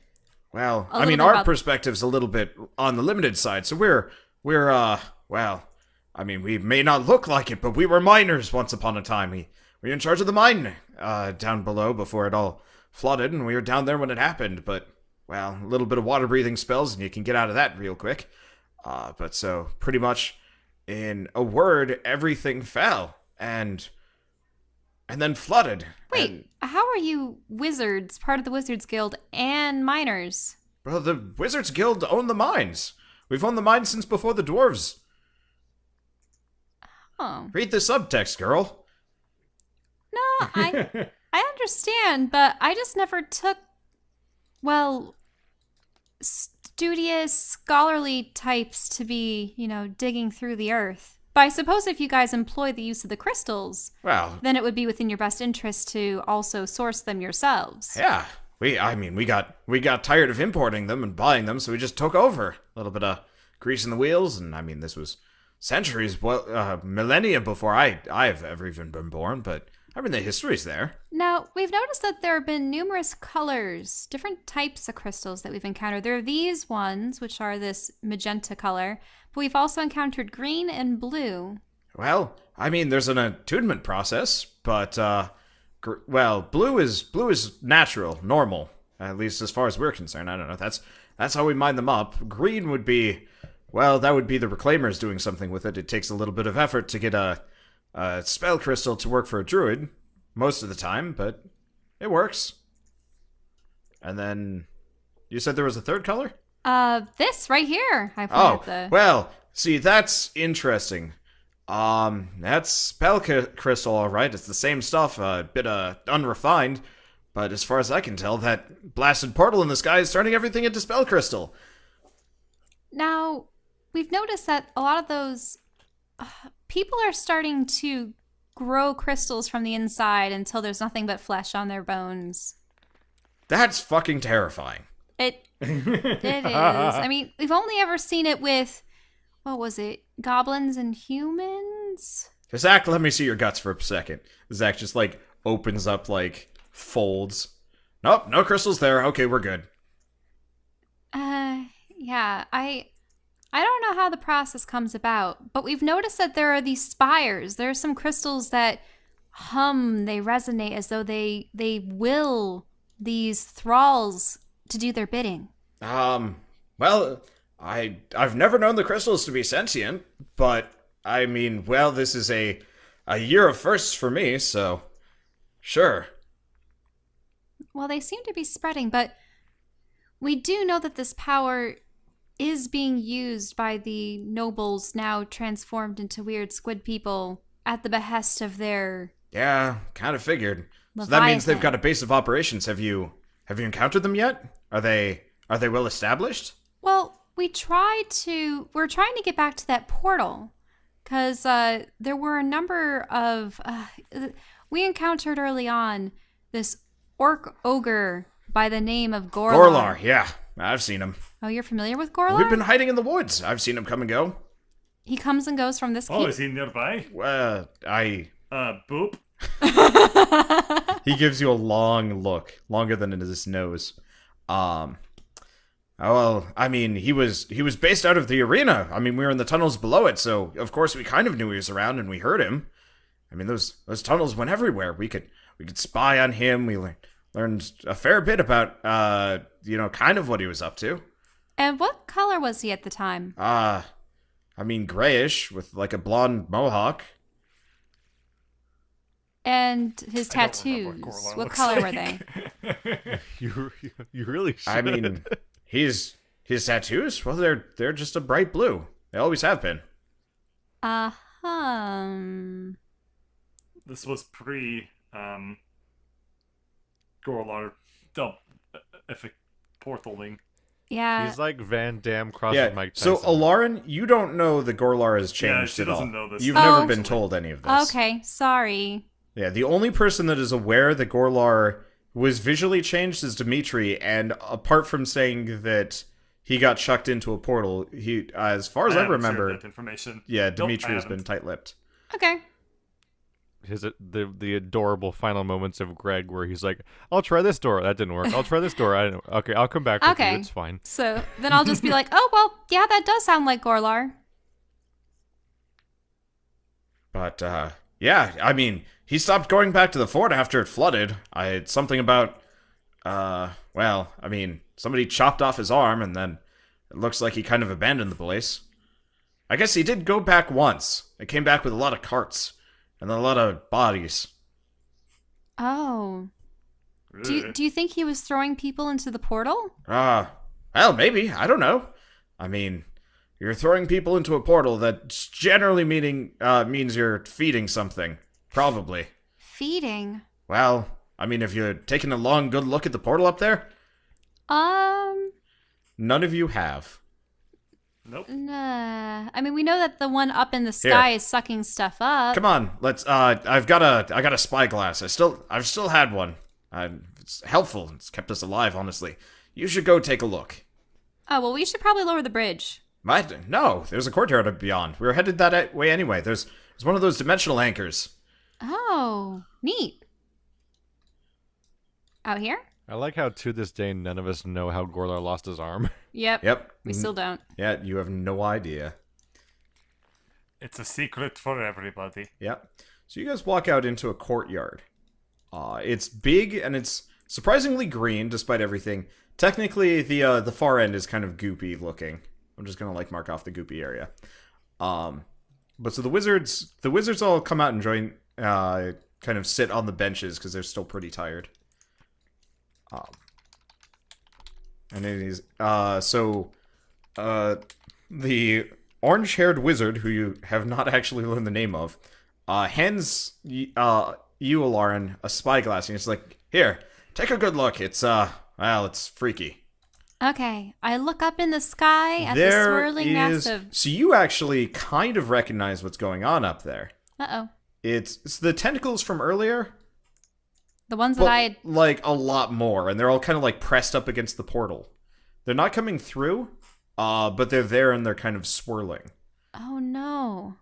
Well, A I mean, little bit our about- perspective's a little bit on the limited side, so we're well, I mean, we may not look like it, but we were miners once upon a time. We were in charge of the mine down below before it all flooded, and we were down there when it happened, but, well, a little bit of water-breathing spells, and you can get out of that real quick. But so, pretty much, in a word, everything fell, and then flooded. Wait, And, how are you wizards, part of the Wizards Guild, and miners? well, the Wizards Guild own the mines. We've owned the mines since before the dwarves. Oh. Read the subtext, girl. No, I understand, but I just never took, well, studious, scholarly types to be, digging through the earth. But I suppose if you guys employ the use of the crystals, Well, then it would be within your best interest to also source them yourselves. yeah, we got tired of importing them and buying them, so we just took over. A little bit of grease in the wheels, and I mean, this was centuries, millennia before I've ever even been born, but I mean, the history's there. Now, we've noticed that there have been numerous colors, different types of crystals that we've encountered. There are these ones, which are this magenta color, but we've also encountered green and blue. Well, I mean, there's an attunement process, but, blue is natural, normal, at least as far as we're concerned. I don't know, that's how we mine them up. Green would be, well, that would be the Reclaimers doing something with it. It takes a little bit of effort to get a spell crystal to work for a druid, most of the time, but it works. And then, you said there was a third color? This right here. I put well, see, that's interesting. That's spell crystal, alright. It's the same stuff, a bit, unrefined. But as far as I can tell, that blasted portal in the sky is turning everything into spell crystal. Now, we've noticed that a lot of those people are starting to grow crystals from the inside until there's nothing but flesh on their bones. That's fucking terrifying. It is. I mean, we've only ever seen it with, what was it, goblins and humans? Zach, let me see your guts for a second. Zach just, opens up, folds. Nope, no crystals there. Okay, we're good. Yeah, I don't know how the process comes about, but we've noticed that there are these spires. There are some crystals that hum, they resonate as though they will these thralls to do their bidding. Well, I've never known the crystals to be sentient, but I mean, well, this is a year of firsts for me, so sure. Well, they seem to be spreading, but we do know that this power is being used by the nobles now transformed into weird squid people at the behest of their... Yeah, kind of figured. Leviathan. So that means they've got a base of operations. Have you encountered them yet? Are they well established? Well, we're trying to get back to that portal, because there were a number of... we encountered early on this orc ogre by the name of Gorlar. Gorlar, yeah. I've seen him. Oh, you're familiar with Gorlar? We've been hiding in the woods. I've seen him come and go. He comes and goes from this... Oh, is he nearby? Boop. He gives you a long look, longer than his nose. Well, I mean, he was based out of the arena. I mean, we were in the tunnels below it, so of course we kind of knew he was around and we heard him. I mean, those tunnels went everywhere. We could spy on him. We learned a fair bit about kind of what he was up to. And what color was he at the time? I mean, grayish with a blonde mohawk. And his tattoos, what color were they? You really should. I mean, his tattoos, well, they're just a bright blue. They always have been. This was pre Gorlar portaling. Yeah. He's like Van Damme crossing Mike Tyson. So Alarin, you don't know that Gorlar has changed at all. Doesn't know this. You've never been told any of this. Okay, sorry. Yeah, the only person that is aware that Gorlar was visually changed is Dimytri, and apart from saying that he got chucked into a portal, he, as far as I remember, that information. Yeah, Dimytri has been tight-lipped. Okay. The adorable final moments of Greg where he's like, I'll try this door. That didn't work. I'll try this door. I don't. Okay, I'll come back with you. It's fine. So then I'll just be like, oh, well, yeah, that does sound like Gorlar. But, yeah, I mean, he stopped going back to the fort after it flooded. It's something about, well, I mean, somebody chopped off his arm, and then it looks like he kind of abandoned the place. I guess he did go back once. It came back with a lot of carts. And a lot of bodies. Oh. Do you think he was throwing people into the portal? Well, maybe. I don't know. I mean, you're throwing people into a portal that generally means you're feeding something. Probably. Feeding? Well, I mean, have you taken a long, good look at the portal up there? None of you have. Nope. Nah. I mean, we know that the one up in the sky is sucking stuff up. Come on, let's. I got a spyglass. I've still had one. It's helpful. It's kept us alive, honestly. You should go take a look. Oh, well, we should probably lower the bridge. What? No, there's a courtyard up beyond. We were headed that way anyway. There's one of those dimensional anchors. Oh, neat. Out here? I like how to this day none of us know how Gorlar lost his arm. Yep. We still don't. Yeah, you have no idea. It's a secret for everybody. Yep. So you guys walk out into a courtyard. It's big and it's surprisingly green despite everything. Technically, the far end is kind of goopy looking. I'm just gonna mark off the goopy area. But so the wizards all come out and join, kind of sit on the benches because they're still pretty tired. And it is the orange-haired wizard, who you have not actually learned the name of, hands you, Alarin, a spyglass, and he's like, "Here, take a good look. It's it's freaky." Okay, I look up in the sky at the There swirling mass is. of... So you actually kind of recognize what's going on up there. Uh-oh. It's the tentacles from earlier, The ones that but I had... a lot more, and they're all kind of pressed up against the portal. They're not coming through, but they're there and they're kind of swirling. Oh, no.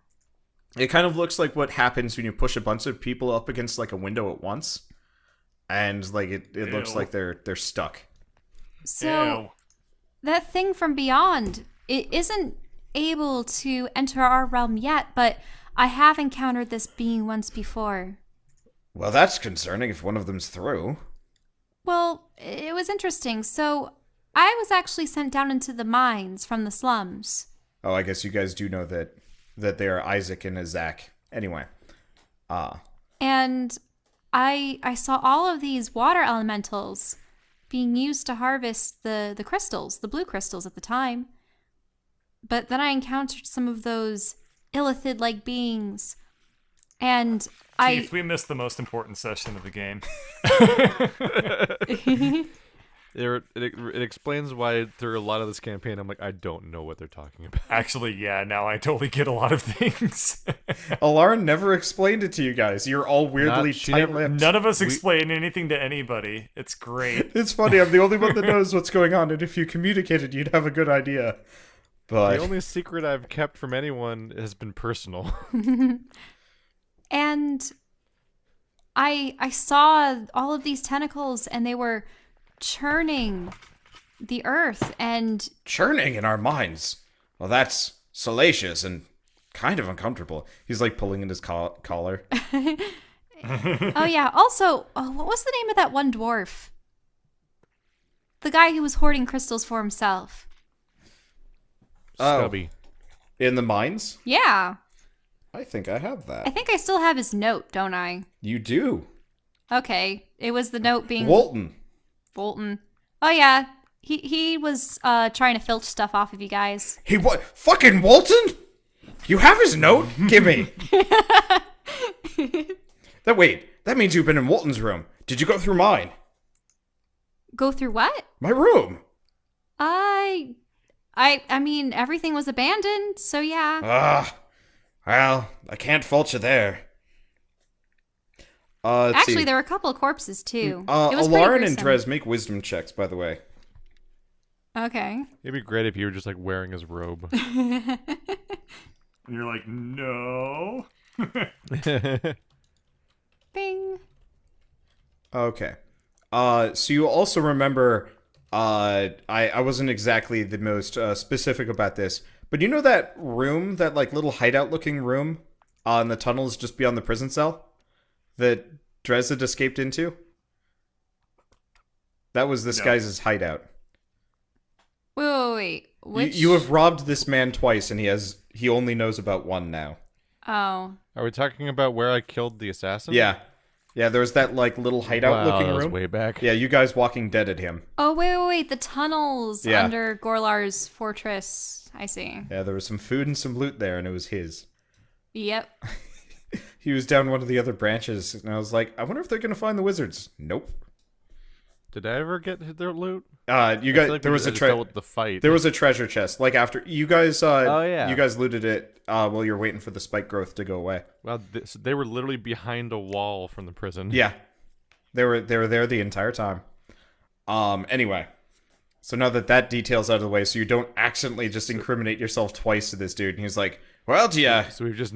It kind of looks like what happens when you push a bunch of people up against a window at once, and it looks Ew. like they're stuck. So, that thing from beyond, it isn't able to enter our realm yet, but I have encountered this being once before. Well, that's concerning if one of them's through. Well, it was interesting. So, I was actually sent down into the mines from the slums. Oh, I guess you guys do know that they are Isaac and Azak. Anyway. And I saw all of these water elementals being used to harvest the crystals, the blue crystals at the time. But then I encountered some of those illithid-like beings, and Keith, we missed the most important session of the game. It explains why through a lot of this campaign, I'm like, I don't know what they're talking about. Actually, yeah, now I totally get a lot of things. Alarin never explained it to you guys. You're all weirdly She never- tight-lipped. None of us explain anything to anybody. It's great. It's funny, I'm the only one that knows what's going on, and if you communicated, you'd have a good idea. But The only secret I've kept from anyone has been personal. And I saw all of these tentacles, and they were churning the earth, and churning in our minds. Well, that's salacious and kind of uncomfortable. He's pulling in his collar. oh yeah. Also, what was the name of that one dwarf? The guy who was hoarding crystals for himself. Stubby. In the mines? Yeah. I think I have I that. think I still have his note, don't I? You do. Okay. It was the note being Walton. Bolton. Oh yeah. He was trying to filch stuff off of you guys. He what? Fucking Walton? You have his note? Give me. That means you've been in Walton's room. Did you go through mine? Go through what? My room. I mean, everything was abandoned, so yeah. Well, I can't fault you there. Let's Actually, see. there were a couple of corpses too. It was pretty Alarin and gruesome. Drez make wisdom checks, by the way. Okay. It'd be great if you were just wearing his robe. And you're like, no. Bing. Okay. So you also remember, I wasn't exactly the most specific about this, but you know that room, that little hideout-looking room in the tunnels just beyond the prison cell that Drez had escaped into? That was this No. guy's hideout. Wait. Which? You have robbed this man twice, and he only knows about one now. Oh. Are we talking about where I killed the assassin? Yeah. Yeah, there was that little hideout-looking that was room. way back. Yeah, you guys walking dead at him. Oh, wait. The tunnels Yeah. under Gorlar's fortress. I see. Yeah, there was some food and some loot there, and it was his. Yep. He was down one of the other branches, and I was like, I wonder if they're gonna find the wizards. Nope. Did I ever get their loot? You I guys, feel like there we was a just dealt treasure. with the fight. There was a treasure chest. After you guys, Oh, yeah. you guys looted it while you're waiting for the spike growth to go away. Well, so they were literally behind a wall from the prison. Yeah. They were there the entire time. Anyway. So now that detail's out of the way, so you don't accidentally just incriminate yourself twice to this dude. And he's like, well, yeah. So we've just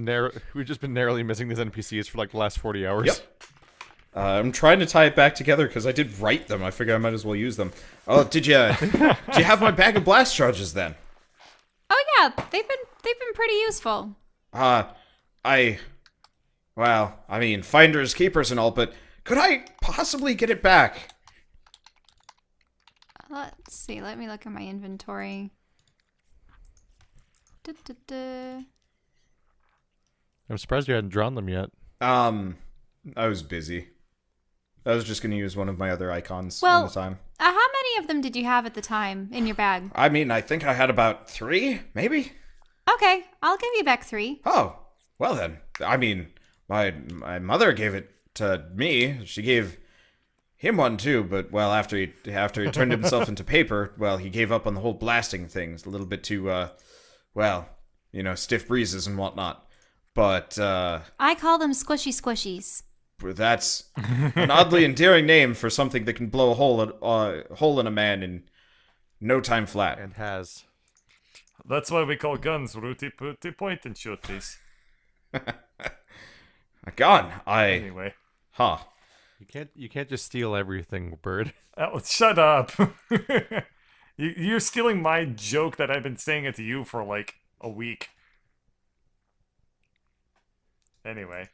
been narrowly missing these NPCs for like the last 40 hours. Yep. I'm trying to tie it back together because I did write them. I figure I might as well use them. Oh, did you have my bag of blast charges then? Oh yeah, they've been pretty useful. Well, I mean, finders, keepers and all, but could I possibly get it back? Let's see. Let me look at my inventory. Da-da-da. I'm surprised you hadn't drawn them yet. I was busy. I was just going to use one of my other icons Well, at the time. How many of them did you have at the time in your bag? I mean, I think I had about 3, maybe? Okay, I'll give you back 3. Oh, well then. I mean, my mother gave it to me. She gave him one too, but well, after he turned himself into paper, well, he gave up on the whole blasting things. A little bit too, stiff breezes and whatnot. But I call them squishy squishies. that's an oddly endearing name for something that can blow a hole in a man in no time flat. And has. That's why we call guns rooty pooty point and shooties. A gun. Anyway. Huh. You can't just steal everything, Bird. Oh, shut up. You're stealing my joke that I've been saying it to you for like a week. Anyway.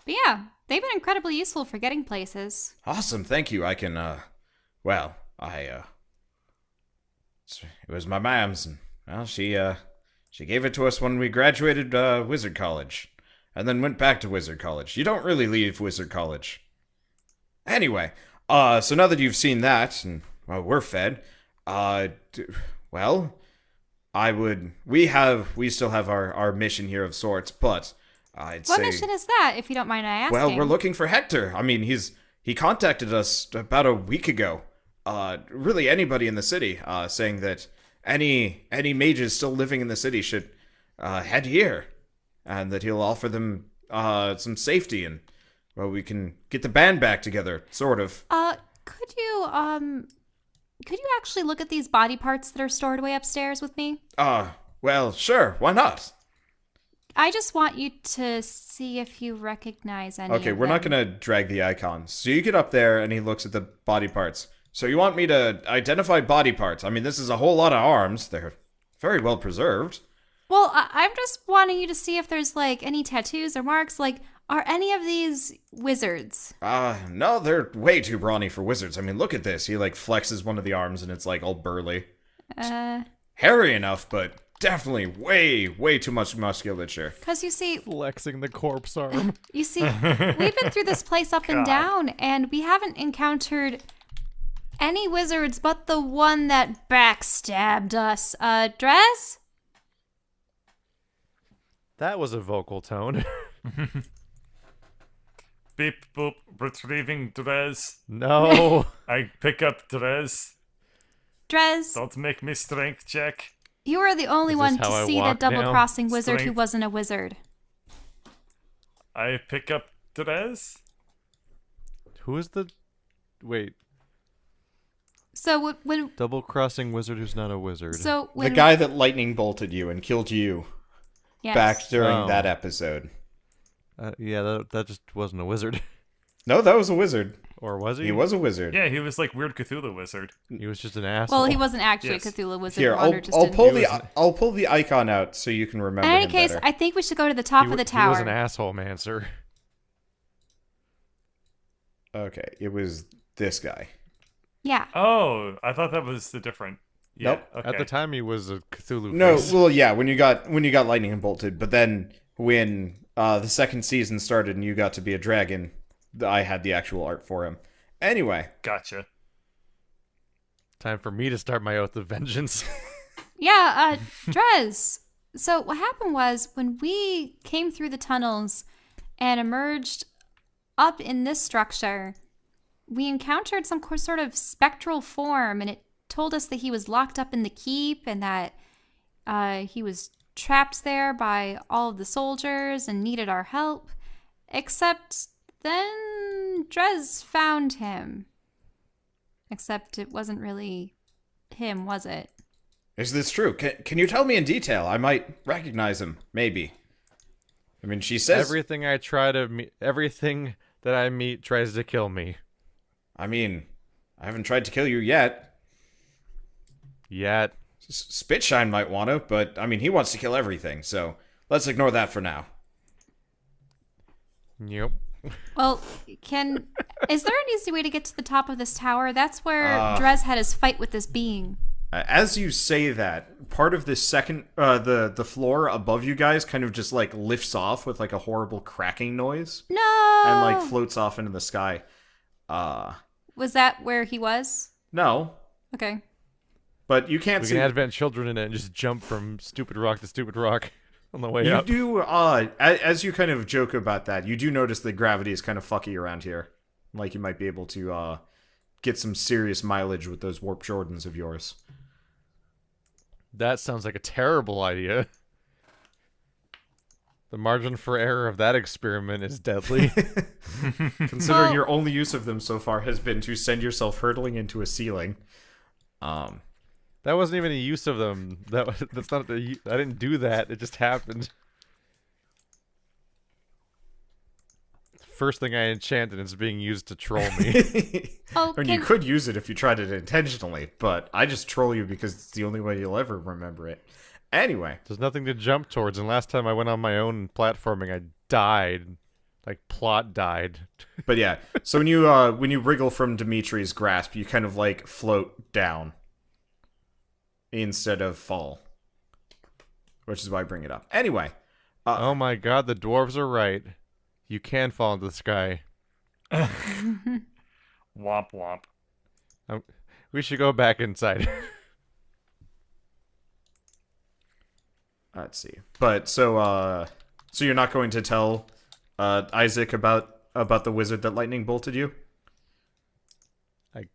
But yeah, they've been incredibly useful for getting places. Awesome, thank you. I can, it was my mom's, and, well, she gave it to us when we graduated, Wizard College, and then went back to Wizard College. You don't really leave Wizard College. Anyway, so now that you've seen that, and, well, we're fed, we still have our mission here of sorts, but What mission is that, if you don't mind I asking? well, we're looking for Hector. I mean, he contacted us about a week ago. Really anybody in the city, saying that any mages still living in the city should head here, and that he'll offer them some safety, and well, we can get the band back together, sort of. Could you actually look at these body parts that are stored away upstairs with me? Well, sure, why not? I just want you to see if you recognize any Okay, of we're not them. gonna drag the icons. So you get up there, and he looks at the body parts. So you want me to identify body parts? I mean, this is a whole lot of arms. They're very well preserved. Well, I'm just wanting you to see if there's, like, any tattoos or marks. Like, are any of these wizards? No, they're way too brawny for wizards. I mean, look at this. He, like, flexes one of the arms, and it's, like, all burly. Hairy enough, but definitely way too much musculature. Because you see, Flexing the corpse arm. we've been through this place up and down, and we haven't encountered any wizards but the one that backstabbed us. Dress? That was a vocal tone. Beep boop, retrieving Drez. No. I pick up Drez. Dress, Don't make me strength check. you were the only Is one this to how I see the walk now? double-crossing wizard who Strength. wasn't a wizard. I pick up Drez. Who is the... Wait. So when Double-crossing wizard who's not a wizard. The when guy that lightning bolted you and killed you yes. back during Oh. that episode. Yeah, that just wasn't a wizard. No, that was a wizard. Or was he? He was a wizard. Yeah, he was like weird Cthulhu wizard. He was just an asshole. Well, he wasn't actually Yes. a Cthulhu wizard. Here, Wander just I'll didn't- pull the icon out so you can remember In any him case, better. I think we should go to the top of the tower. He was an asshole, man, sir. Okay, it was this guy. Yeah. Oh, I thought that was the different. Yeah, Nope. Okay. At the time, he was a Cthulhu No, face. well, yeah, when you got lightning and bolted, but then when the second season started and you got to be a dragon, I had the actual art for him. Anyway, Gotcha. Time for me to start my oath of vengeance. Yeah, Drez. So what happened was when we came through the tunnels and emerged up in this structure, we encountered some sort of spectral form, and it told us that he was locked up in the keep and that he was trapped there by all of the soldiers and needed our help. Except then Drez found him. Except it wasn't really him, was it? Is this true? Can you tell me in detail? I might recognize him, maybe. I mean, she says... Everything that I meet tries to kill me. I mean, I haven't tried to kill you yet. Yet. Spitshine might want to, but, I mean, he wants to kill everything, so let's ignore that for now. Yep. Well, is there an easy way to get to the top of this tower? That's where Drez had his fight with this being. As you say that, part of this second, the floor above you guys kind of just, like, lifts off with, like, a horrible cracking noise. No! And, like, floats off into the sky. Was that where he was? No. Okay. But you can't We see... can advent children in it and just jump from stupid rock to stupid rock on the way You up. do, as you kind of joke about that, you do notice that gravity is kind of fucky around here. Like, you might be able to, get some serious mileage with those warp Jordans of yours. That sounds like a terrible idea. The margin for error of that experiment is deadly. Considering your only use of them so far has been to send yourself hurtling into a ceiling. That wasn't even a use of them. That's not the. I didn't do that. It just happened. First thing I enchanted is being used to troll me. Oh, I mean, you could use it if you tried it intentionally, but I just troll you because it's the only way you'll ever remember it. Anyway. There's nothing to jump towards, and last time I went on my own platforming, I died. Like, plot died. But yeah, so when you wriggle from Dimitri's grasp, you kind of, like, float down instead of fall. Which is why I bring it up. Anyway. Oh my god, the dwarves are right. You can fall into the sky. Womp womp. We should go back inside. Let's see. But, so you're not going to tell Isaac about the wizard that lightning bolted you? I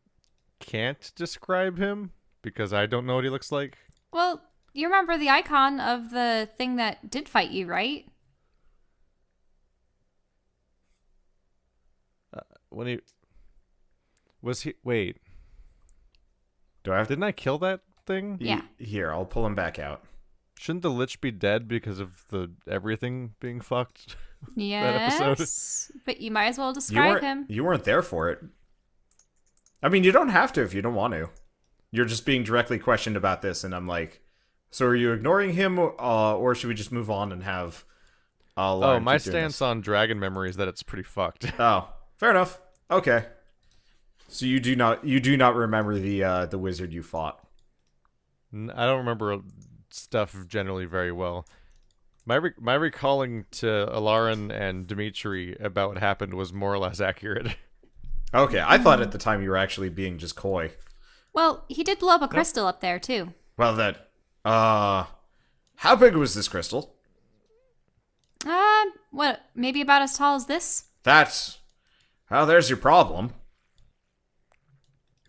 can't describe him because I don't know what he looks like. Well, you remember the icon of the thing that did fight you, right? When he... Was he... Wait. Do I have to... Didn't I kill that thing? Yeah. Here, I'll pull him back out. Shouldn't the Lich be dead because of the everything being fucked? Yes. episode. But you might as well describe him. You weren't there for it. I mean, you don't have to if you don't want to. You're just being directly questioned about this, and I'm like, so are you ignoring him, or should we just move on and have... Oh, my stance on dragon memory is that it's pretty fucked. Oh, fair enough. Okay. So you do not remember the wizard you fought. I don't remember stuff generally very well. My recalling to Alarin and Dimytri about what happened was more or less accurate. Okay, I thought at the time you were actually being just coy. Well, he did blow up a crystal up there, too. Well, how big was this crystal? What, maybe about as tall as this? Well, there's your problem.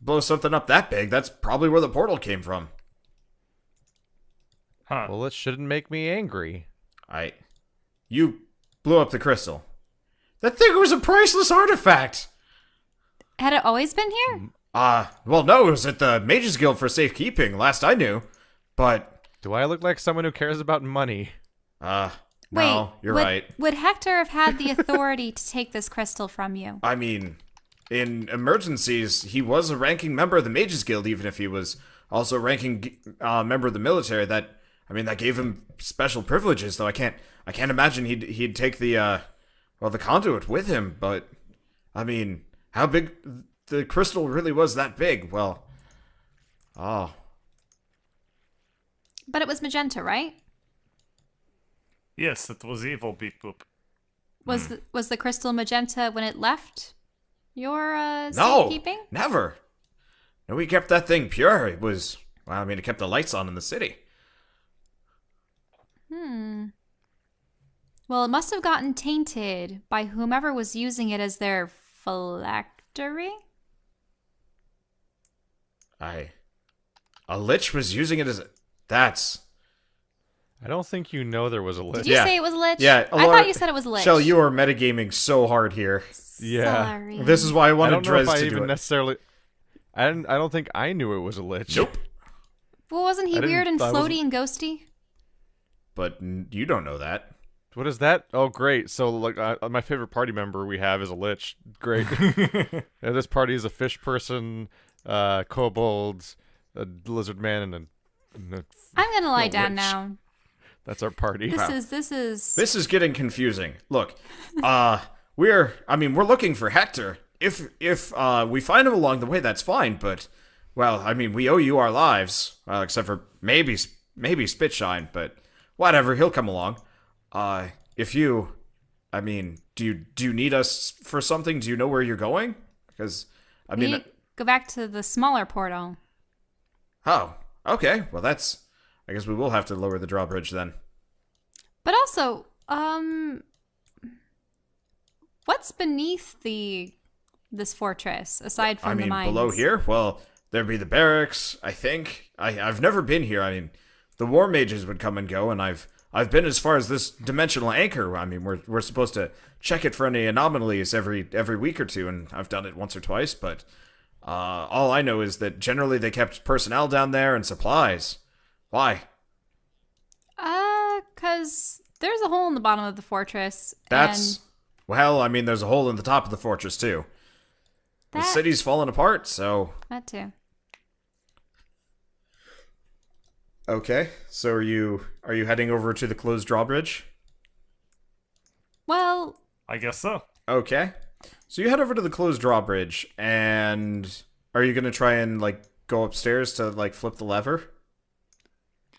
Blow something up that big, that's probably where the portal came from. Huh. Well, it shouldn't make me angry. You blew up the crystal. That thing was a priceless artifact! Had it always been here? Well, no, it was at the Mages Guild for safekeeping, last I knew. But, Do I look like someone who cares about money? no, Wait, you're right. Would Hector have had the authority to take this crystal from you? I mean, in emergencies, he was a ranking member of the Mages Guild, even if he was also a ranking member of the military. That gave him special privileges. Though I can't imagine he'd take the conduit with him. But I mean, how big the crystal really was that big? Well, But it was magenta, right? Yes, it was evil, beep boop. Was the crystal magenta when it left your no, safekeeping? never. No, we kept that thing pure. It was, it kept the lights on in the city. Well, it must have gotten tainted by whomever was using it as their phylactery. A lich was using it as that's. I don't think you know there was a lich. Did you say it was a lich? Yeah, I thought you said it was a lich. Shell, you are metagaming so hard here. Yeah. Sorry. This is why I I wanted don't know if Drez I to do even it. necessarily. I don't think I knew it was a lich. Nope. Well, wasn't he I didn't- weird and I wasn't- floaty and ghosty? But you don't know that. What is that? Oh, great. So, like, my favorite party member we have is a lich. Great. Yeah, this party is a fish person, kobold, a lizard man, and a I'm gonna lie down lich. now. That's our party. This is. This is getting confusing. Look, we're looking for Hector. If we find him along the way, that's fine. But, well, I mean, we owe you our lives. Except for maybe Spitshine, but whatever, he'll come along. If you, I mean, do you need us for something? Do you know where you're going? Because, I We mean, go back to the smaller portal. oh, okay. Well, I guess we will have to lower the drawbridge then. But also, what's beneath this fortress aside from the mines? Below here? Well, there'd be the barracks, I think. I've never been here. I mean, the war mages would come and go, and I've been as far as this dimensional anchor. I mean, we're supposed to check it for any anomalies every week or two, and I've done it once or twice, but all I know is that generally they kept personnel down there and supplies. Why? 'Cause there's a hole in the bottom of the fortress. That's... Well, I mean, there's a hole in the top of the fortress, too. The That- city's falling apart, so... That too. Okay, so are you heading over to the closed drawbridge? Well, I guess so. Okay. So you head over to the closed drawbridge, and are you gonna try and, like, go upstairs to, like, flip the lever?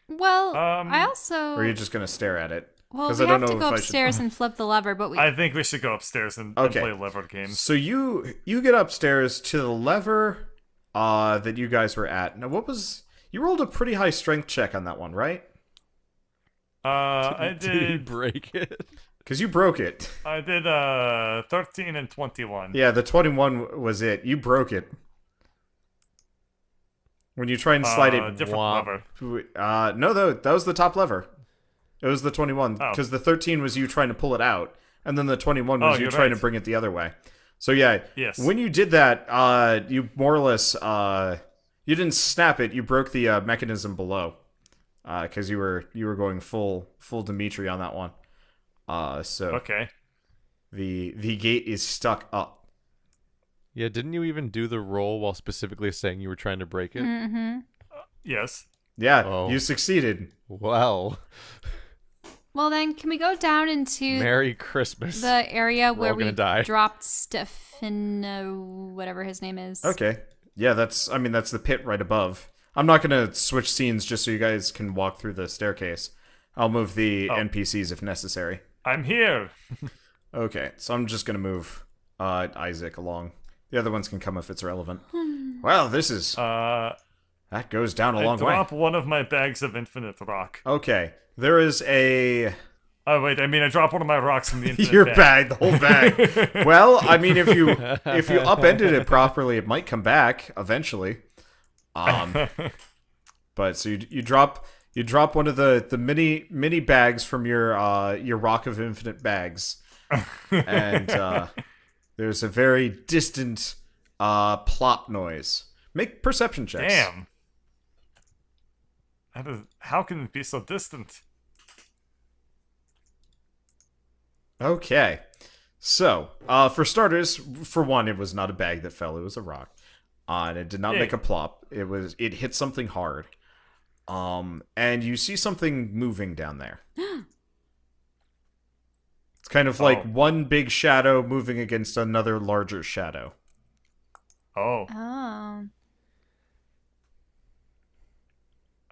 I also... Or are you just gonna stare at it? Well, 'Cause we I don't have to know go if I should- upstairs and flip the lever, but we... I think we should go upstairs and Okay. play lever games. So you get upstairs to the lever that you guys were at. Now, what was... You rolled a pretty high strength check on that one, right? I Did he did. break it? Because you broke it. I did 13 and 21. Yeah, the 21 was it. You broke it. When you try and slide it... Different Womp. lever. No, though, that was the top lever. It was the 21. Oh. Because the 13 was you trying to pull it out. And then the 21 was Oh, you you're trying to right. bring it the other way. So yeah, Yes. when you did that, you more or less... you didn't snap it, you broke the mechanism below. Because you were going full Dimytri on that one. So Okay. the gate is stuck up. Yeah, didn't you even do the roll while specifically saying you were trying to break it? Mm-hmm. Yes. Yeah, Oh. you succeeded. Well, Well, then, can we go down into Merry Christmas. the area where all we gonna die. dropped Stefan, whatever his name is? Okay. Yeah, that's the pit right above. I'm not gonna switch scenes just so you guys can walk through the staircase. I'll move the NPCs if necessary. I'm here. Okay, so I'm just gonna move Isaac along. The other ones can come if it's relevant. Well, this is... that goes down a I long way. drop one of my bags of infinite rock. Okay, there is a... Oh wait, I mean I drop one of my rocks from the infinite Your bag, the whole bag. Well, I mean, if you upended it properly, it might come back eventually. But so you drop one of the mini bags from your rock of infinite bags, and there's a very distant plop noise. Make perception checks. Damn. How can it be so distant? Okay. So, for starters, for one, it was not a bag that fell, it was a rock. And it did not Yay. make a plop. It hit something hard. And you see something moving down there. It's kind of like one big shadow moving against another larger shadow. Oh.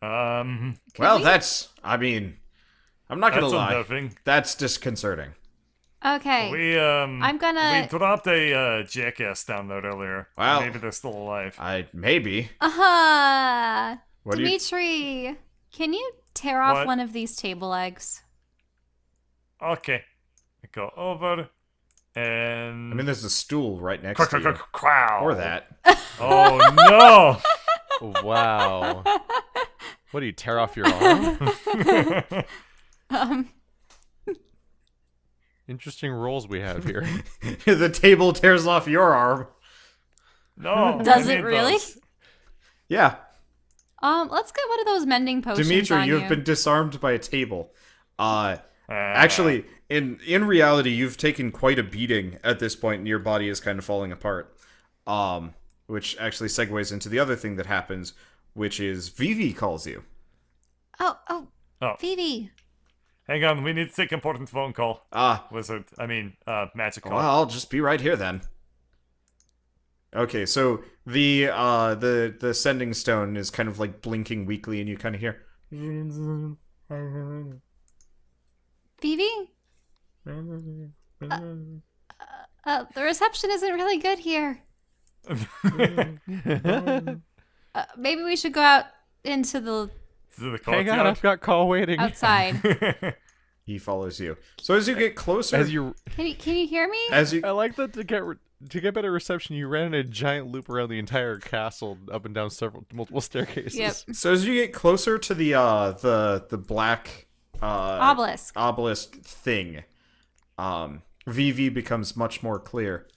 Oh. Well, we- that's... I mean, I'm not gonna That's lie. unnerving. That's disconcerting. Okay. I'm gonna- We dropped a jackass down there earlier. Wow. Maybe they're still alive. Maybe. What do you... Dimitri, can you tear off What? one of these table legs? Okay. I go over and. I mean, there's a stool right next to you. Crow. Or that. Oh no! Wow. What do you tear off your arm? Um, Interesting roles we have here. The table tears off your arm. No. Does I it need really? those. Yeah. let's get one of those mending potions Dimitri, on you've you. been disarmed by a table. Actually, in reality, you've taken quite a beating at this point, and your body is kind of falling apart. Which actually segues into the other thing that happens, which is Vivi calls you. Oh, Oh. Phoebe. Hang on, we need to take important phone call. Well, Magic call. I'll just be right here then. Okay, so the sending stone is kind of like blinking weakly, and you kind of hear. Phoebe? The reception isn't really good here. Maybe we should go out into the To the Hang on, courtyard. I've got call waiting. outside. He follows you. So as you get closer, As you, Can you hear me? as you I like that to get better reception. You ran in a giant loop around the entire castle, up and down multiple staircases. Yep. So as you get closer to the black Obelisk. thing, VV becomes much more clear.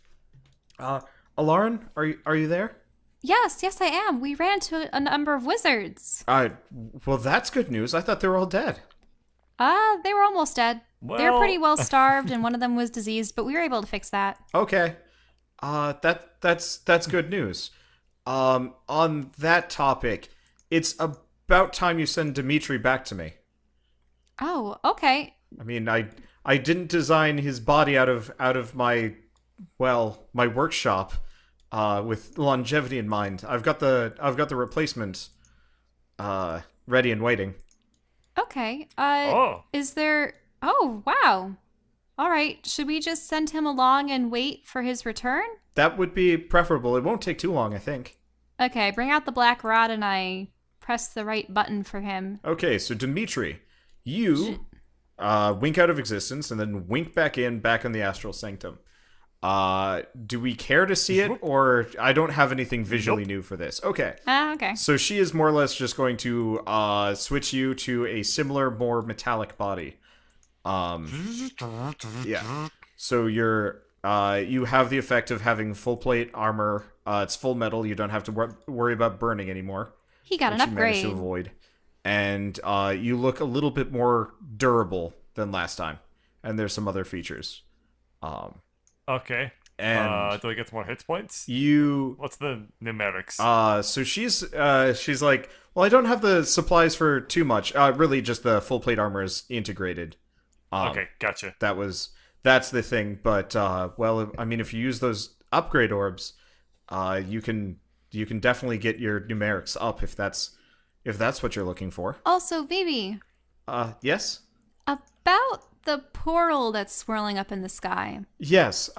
Alarin, are you there? Yes, I am. We ran into a number of wizards. Well, that's good news. I thought they were all dead. They were almost dead. They were Well- pretty well starved, and one of them was diseased, but we were able to fix that. Okay. That's good news. On that topic, it's about time you send Dimytri back to me. Oh, okay. I mean, I didn't design his body out of my workshop with longevity in mind. I've got the replacement ready and waiting. Okay. Oh. Is there... Oh, wow. All right. Should we just send him along and wait for his return? That would be preferable. It won't take too long, I think. Okay, bring out the black rod and I press the right button for him. Okay, so Dimytri, you wink out of existence and then wink back in the astral sanctum. Do we care to see it, or I don't have anything visually new for this? Okay. Okay. So she is more or less just going to switch you to a similar, more metallic body. Yeah. So you have the effect of having full plate armor. It's full metal. You don't have to worry about burning anymore. He got an which you managed upgrade. to avoid. And you look a little bit more durable than last time. And there's some other features. Okay. And do I get more hit points? you What's the numerics? so she's like, well, I don't have the supplies for too much. Really just the full plate armor is integrated. Okay, gotcha. That's the thing. But well, I mean, if you use those upgrade orbs, you can definitely get your numerics up if that's what you're looking for. Also, Vivi, Yes? about the portal that's swirling up in the sky. Yes,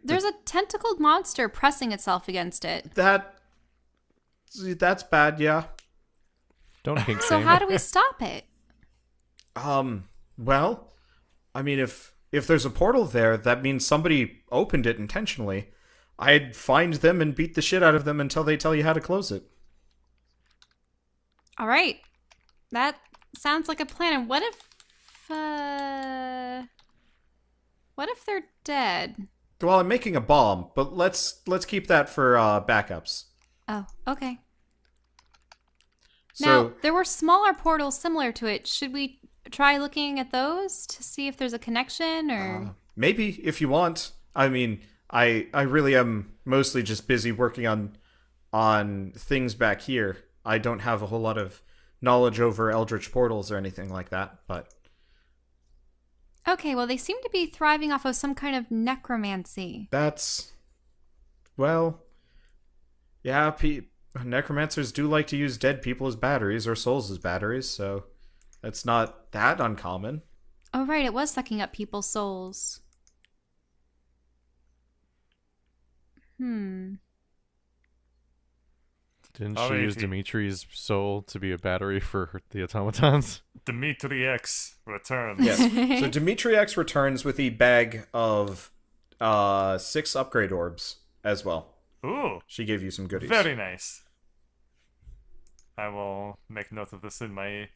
There's a tentacled monster pressing itself against it. that's bad, yeah. Don't kink So shame. how do we stop it? Well, I mean, if there's a portal there, that means somebody opened it intentionally. I'd find them and beat the shit out of them until they tell you how to close it. All right. That sounds like a plan. And what if they're dead? Well, I'm making a bomb, but let's keep that for backups. Oh, okay. So, Now, there were smaller portals similar to it. Should we try looking at those to see if there's a connection or... maybe if you want. I mean, I really am mostly just busy working on things back here. I don't have a whole lot of knowledge over eldritch portals or anything like that, but Okay, well, they seem to be thriving off of some kind of necromancy. that's, well, yeah, necromancers do like to use dead people as batteries or souls as batteries, so that's not that uncommon. Oh, right, it was sucking up people's souls. Didn't Oh, she wait, use Dimitri's soul to be a battery for the automatons? Dimytri X returns. Yes. So Dimytri X returns with a bag of 6 upgrade orbs as well. Ooh, She gave you some goodies. very nice. I will make note of this in my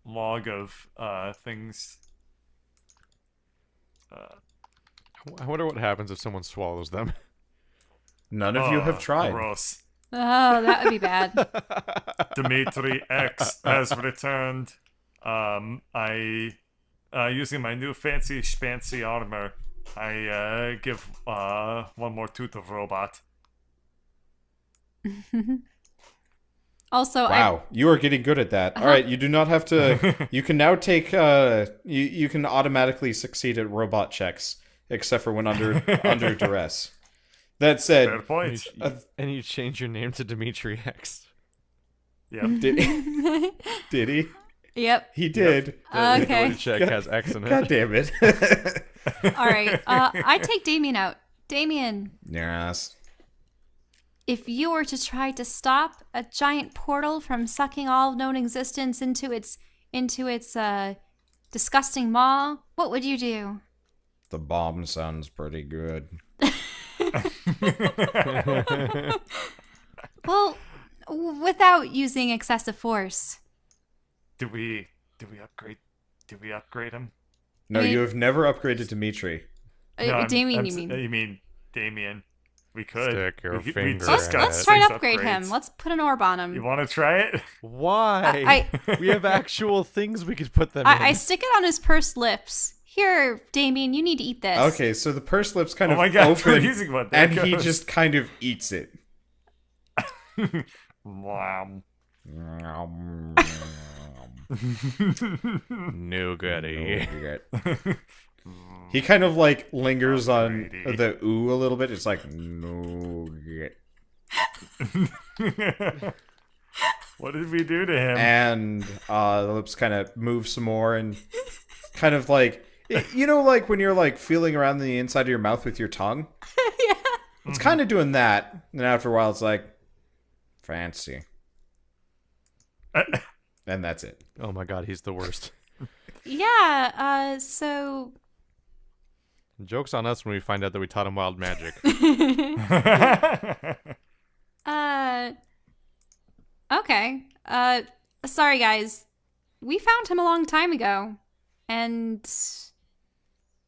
log of things. I wonder what happens if someone swallows them. None of you have tried. Gross. Oh, that would be bad. Dimytri X has returned. I, using my new fancy schmancy armor, I give one more tooth of robot. Also, Wow, you are getting good at that. All right, you do not have to. You can now take. You can automatically succeed at robot checks, except for when under duress. That Fair said, point. And you change your name to Dimytri X. Yep. did he? Yep. He did. The Okay. ability check has X in it. God damn it. All right. I take Damien out. Damien, Yes. if you were to try to stop a giant portal from sucking all known existence into its disgusting maw, what would you do? The bomb sounds pretty good. Well, without using excessive force. Do we upgrade him? No, I mean- you have never upgraded Dimytri. Damien, you mean? You mean Damien? We could. Stick your we finger Let's, at let's it. try to Things upgrade him. upgrades. Let's put an orb on him. You want to try it? Why? we have actual things we could put them in. I stick it on his pursed lips. Here, Damien, you need to eat this. Okay, so the purse lips kind Oh of my god, we're open, using one. There and it he goes. just kind of eats it. Wow. Nougaty. He kind of like lingers on Upgradey. the ooh a little bit. It's like nougat. What did we do to him? And the lips kind of move some more and kind of like you know, like when you're like feeling around the inside of your mouth with your tongue. Yeah. It's kind of doing that, and after a while, it's like fancy, and that's it. Oh my god, he's the worst. Yeah, so... Joke's on us when we find out that we taught him wild magic. Okay. Sorry guys. We found him a long time ago. And...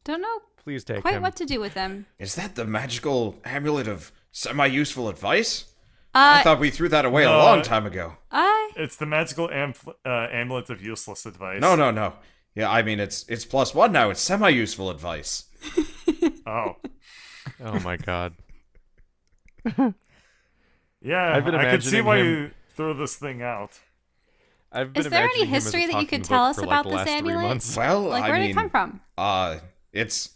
don't know Please take quite him. what to do with him. Is that the magical amulet of semi-useful advice? I thought we threw that away a No, long time ago. It's the magical amulet of useless advice. No. Yeah, I mean it's +1 now. It's semi-useful advice. Oh. Oh my god. Yeah, I've been I could see imagining why him- you threw this thing out. I've been Is there any imagining him as a history that you could talking tell book us for, about the this last 3 amulet? months. Well, Like, I where mean, did it come from? It's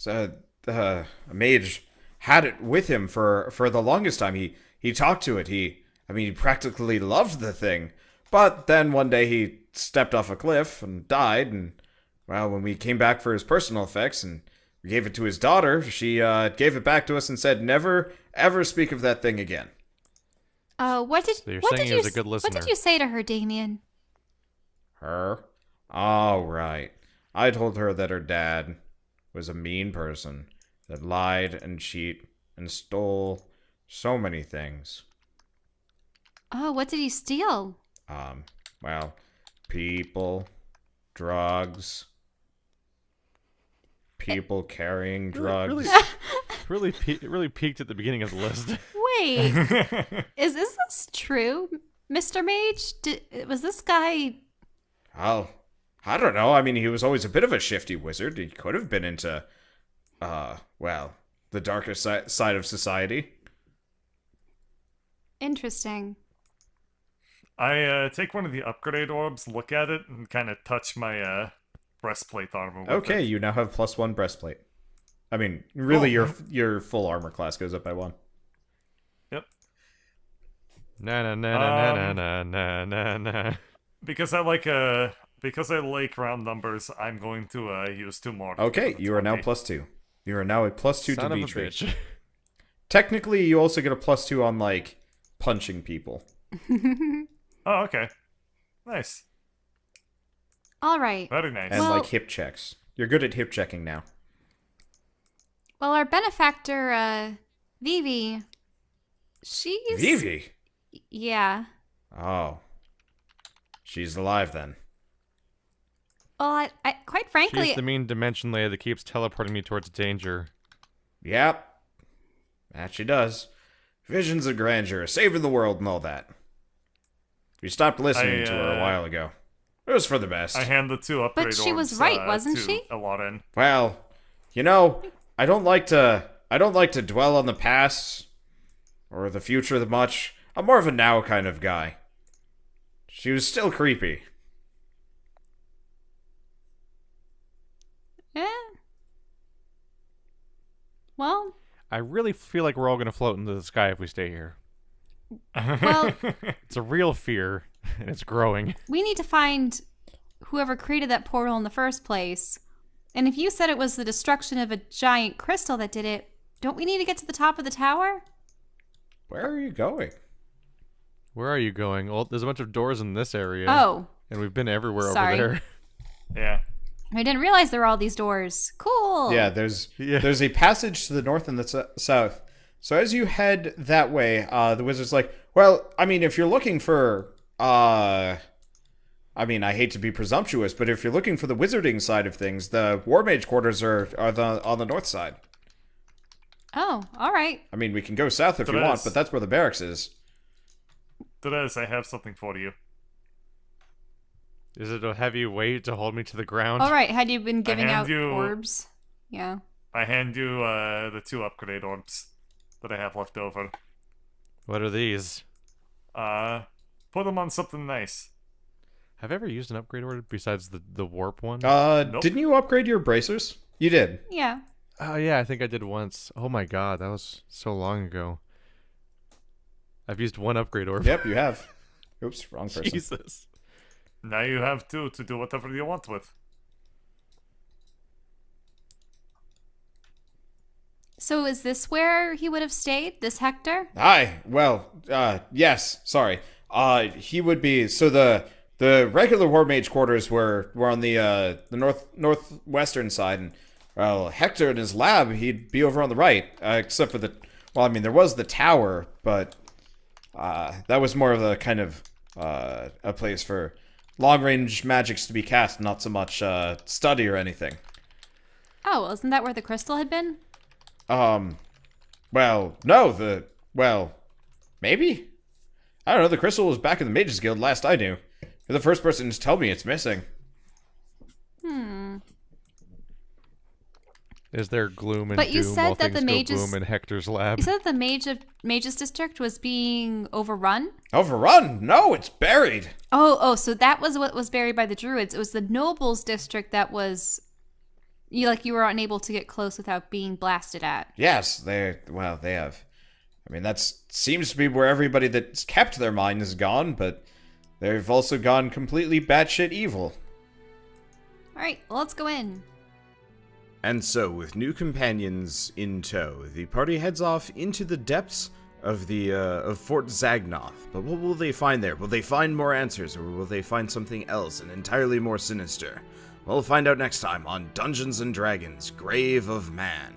a mage had it with him for the longest time. He talked to it. He practically loved the thing. But then one day he stepped off a cliff and died. And well, when we came back for his personal effects and we gave it to his daughter, she gave it back to us and said, "Never ever speak of that thing again." What did So you're what saying did he was you a good What listener. did you say to her, Damien? Her? All right. I told her that her dad was a mean person that lied and cheat and stole so many things. Oh, what did he steal? Well, people, drugs, people carrying drugs. Really peaked at the beginning of the list. Wait, is this true, Mr. Mage? Was this guy... Well, I don't know. I mean, he was always a bit of a shifty wizard. He could have been into, well, the darker side of society. Interesting. I take one of the upgrade orbs, look at it, and kind of touch my breastplate armor with Okay, it. you now have +1 breastplate. I mean, really, Oh. your full armor class goes up by 1. Yep. Na na na na na na na na na. Because I like round numbers, I'm going to use 2 more. Okay, you are now +2. You are now a +2 Son to of a Dimytri. bitch. Technically, you also get a +2 on like punching people. Oh, okay. Nice. All right. Very nice. And Well- like hip checks. You're good at hip checking now. Well, our benefactor, Vivi, she's... Vivi. Yeah. Oh, She's alive then. Well, I quite frankly, She's the mean dimension lady that keeps teleporting me towards danger. Yep. That she does. Visions of grandeur, saving the world and all that. We stopped listening to her a while ago. It was for the best. I hand the 2 upgrade But she was orbs, right, wasn't to she? Alarin. Well, I don't like to dwell on the past or the future that much. I'm more of a now kind of guy. She was still creepy. eh. Well, I really feel like we're all gonna float into the sky if we stay here. well, It's a real fear, and it's growing. we need to find whoever created that portal in the first place. And if you said it was the destruction of a giant crystal that did it, don't we need to get to the top of the tower? Where are you going? Where are you going? Well, there's a bunch of doors in this area. Oh, And we've been everywhere Sorry. over there. Yeah. I didn't realize there were all these doors. Cool. Yeah, there's Yeah. there's a passage to the north and the south. So as you head that way, the wizard's like, well, I mean, if you're looking for, I mean, I hate to be presumptuous, but if you're looking for the wizarding side of things, the war mage quarters are on the north side. Oh, all right. I mean, we can go south if you want, but that's where the barracks is. Therese, I have something for you. Is it a heavy weight to hold me to the ground? All right. Had you been giving hand out you- orbs? Yeah. I hand you the 2 upgrade orbs that I have left over. What are these? Put them on something nice. Have I ever used an upgrade order besides the warp one? Nope. Didn't you upgrade your bracers? You did. Yeah. Oh yeah, I think I did once. Oh my god, that was so long ago. I've used 1 upgrade orb. Yep, you have. Oops, wrong person. Jesus. Now you have 2 to do whatever you want with. So is this where he would have stayed? This Hector? Hi. Well, yes. Sorry. He would be. So the regular war mage quarters were on the northwestern side, and well, Hector in his lab, he'd be over on the right. Except for the. Well, I mean, there was the tower, but that was more of a kind of a place for long range magics to be cast, not so much study or anything. Oh, well, isn't that where the crystal had been? Well, no, maybe? I don't know, the crystal was back in the Mages Guild last I knew. You're the first person to tell me it's missing. Is there gloom and But you doom said while that things the go mages- boom in Hector's lab? You said that the Mages District was being overrun? Overrun? No, it's buried. Oh, so that was what was buried by the Druids. It was the Nobles District that was... you were unable to get close without being blasted at. Yes, they have. I mean, that seems to be where everybody that's kept their mind is gone, but they've also gone completely batshit evil. All right, well, let's go in. And so, with new companions in tow, the party heads off into the depths of the of Fort Zagnoth. But what will they find there? Will they find more answers, or will they find something else and entirely more sinister? We'll find out next time on Dungeons & Dragons: Grave of Man.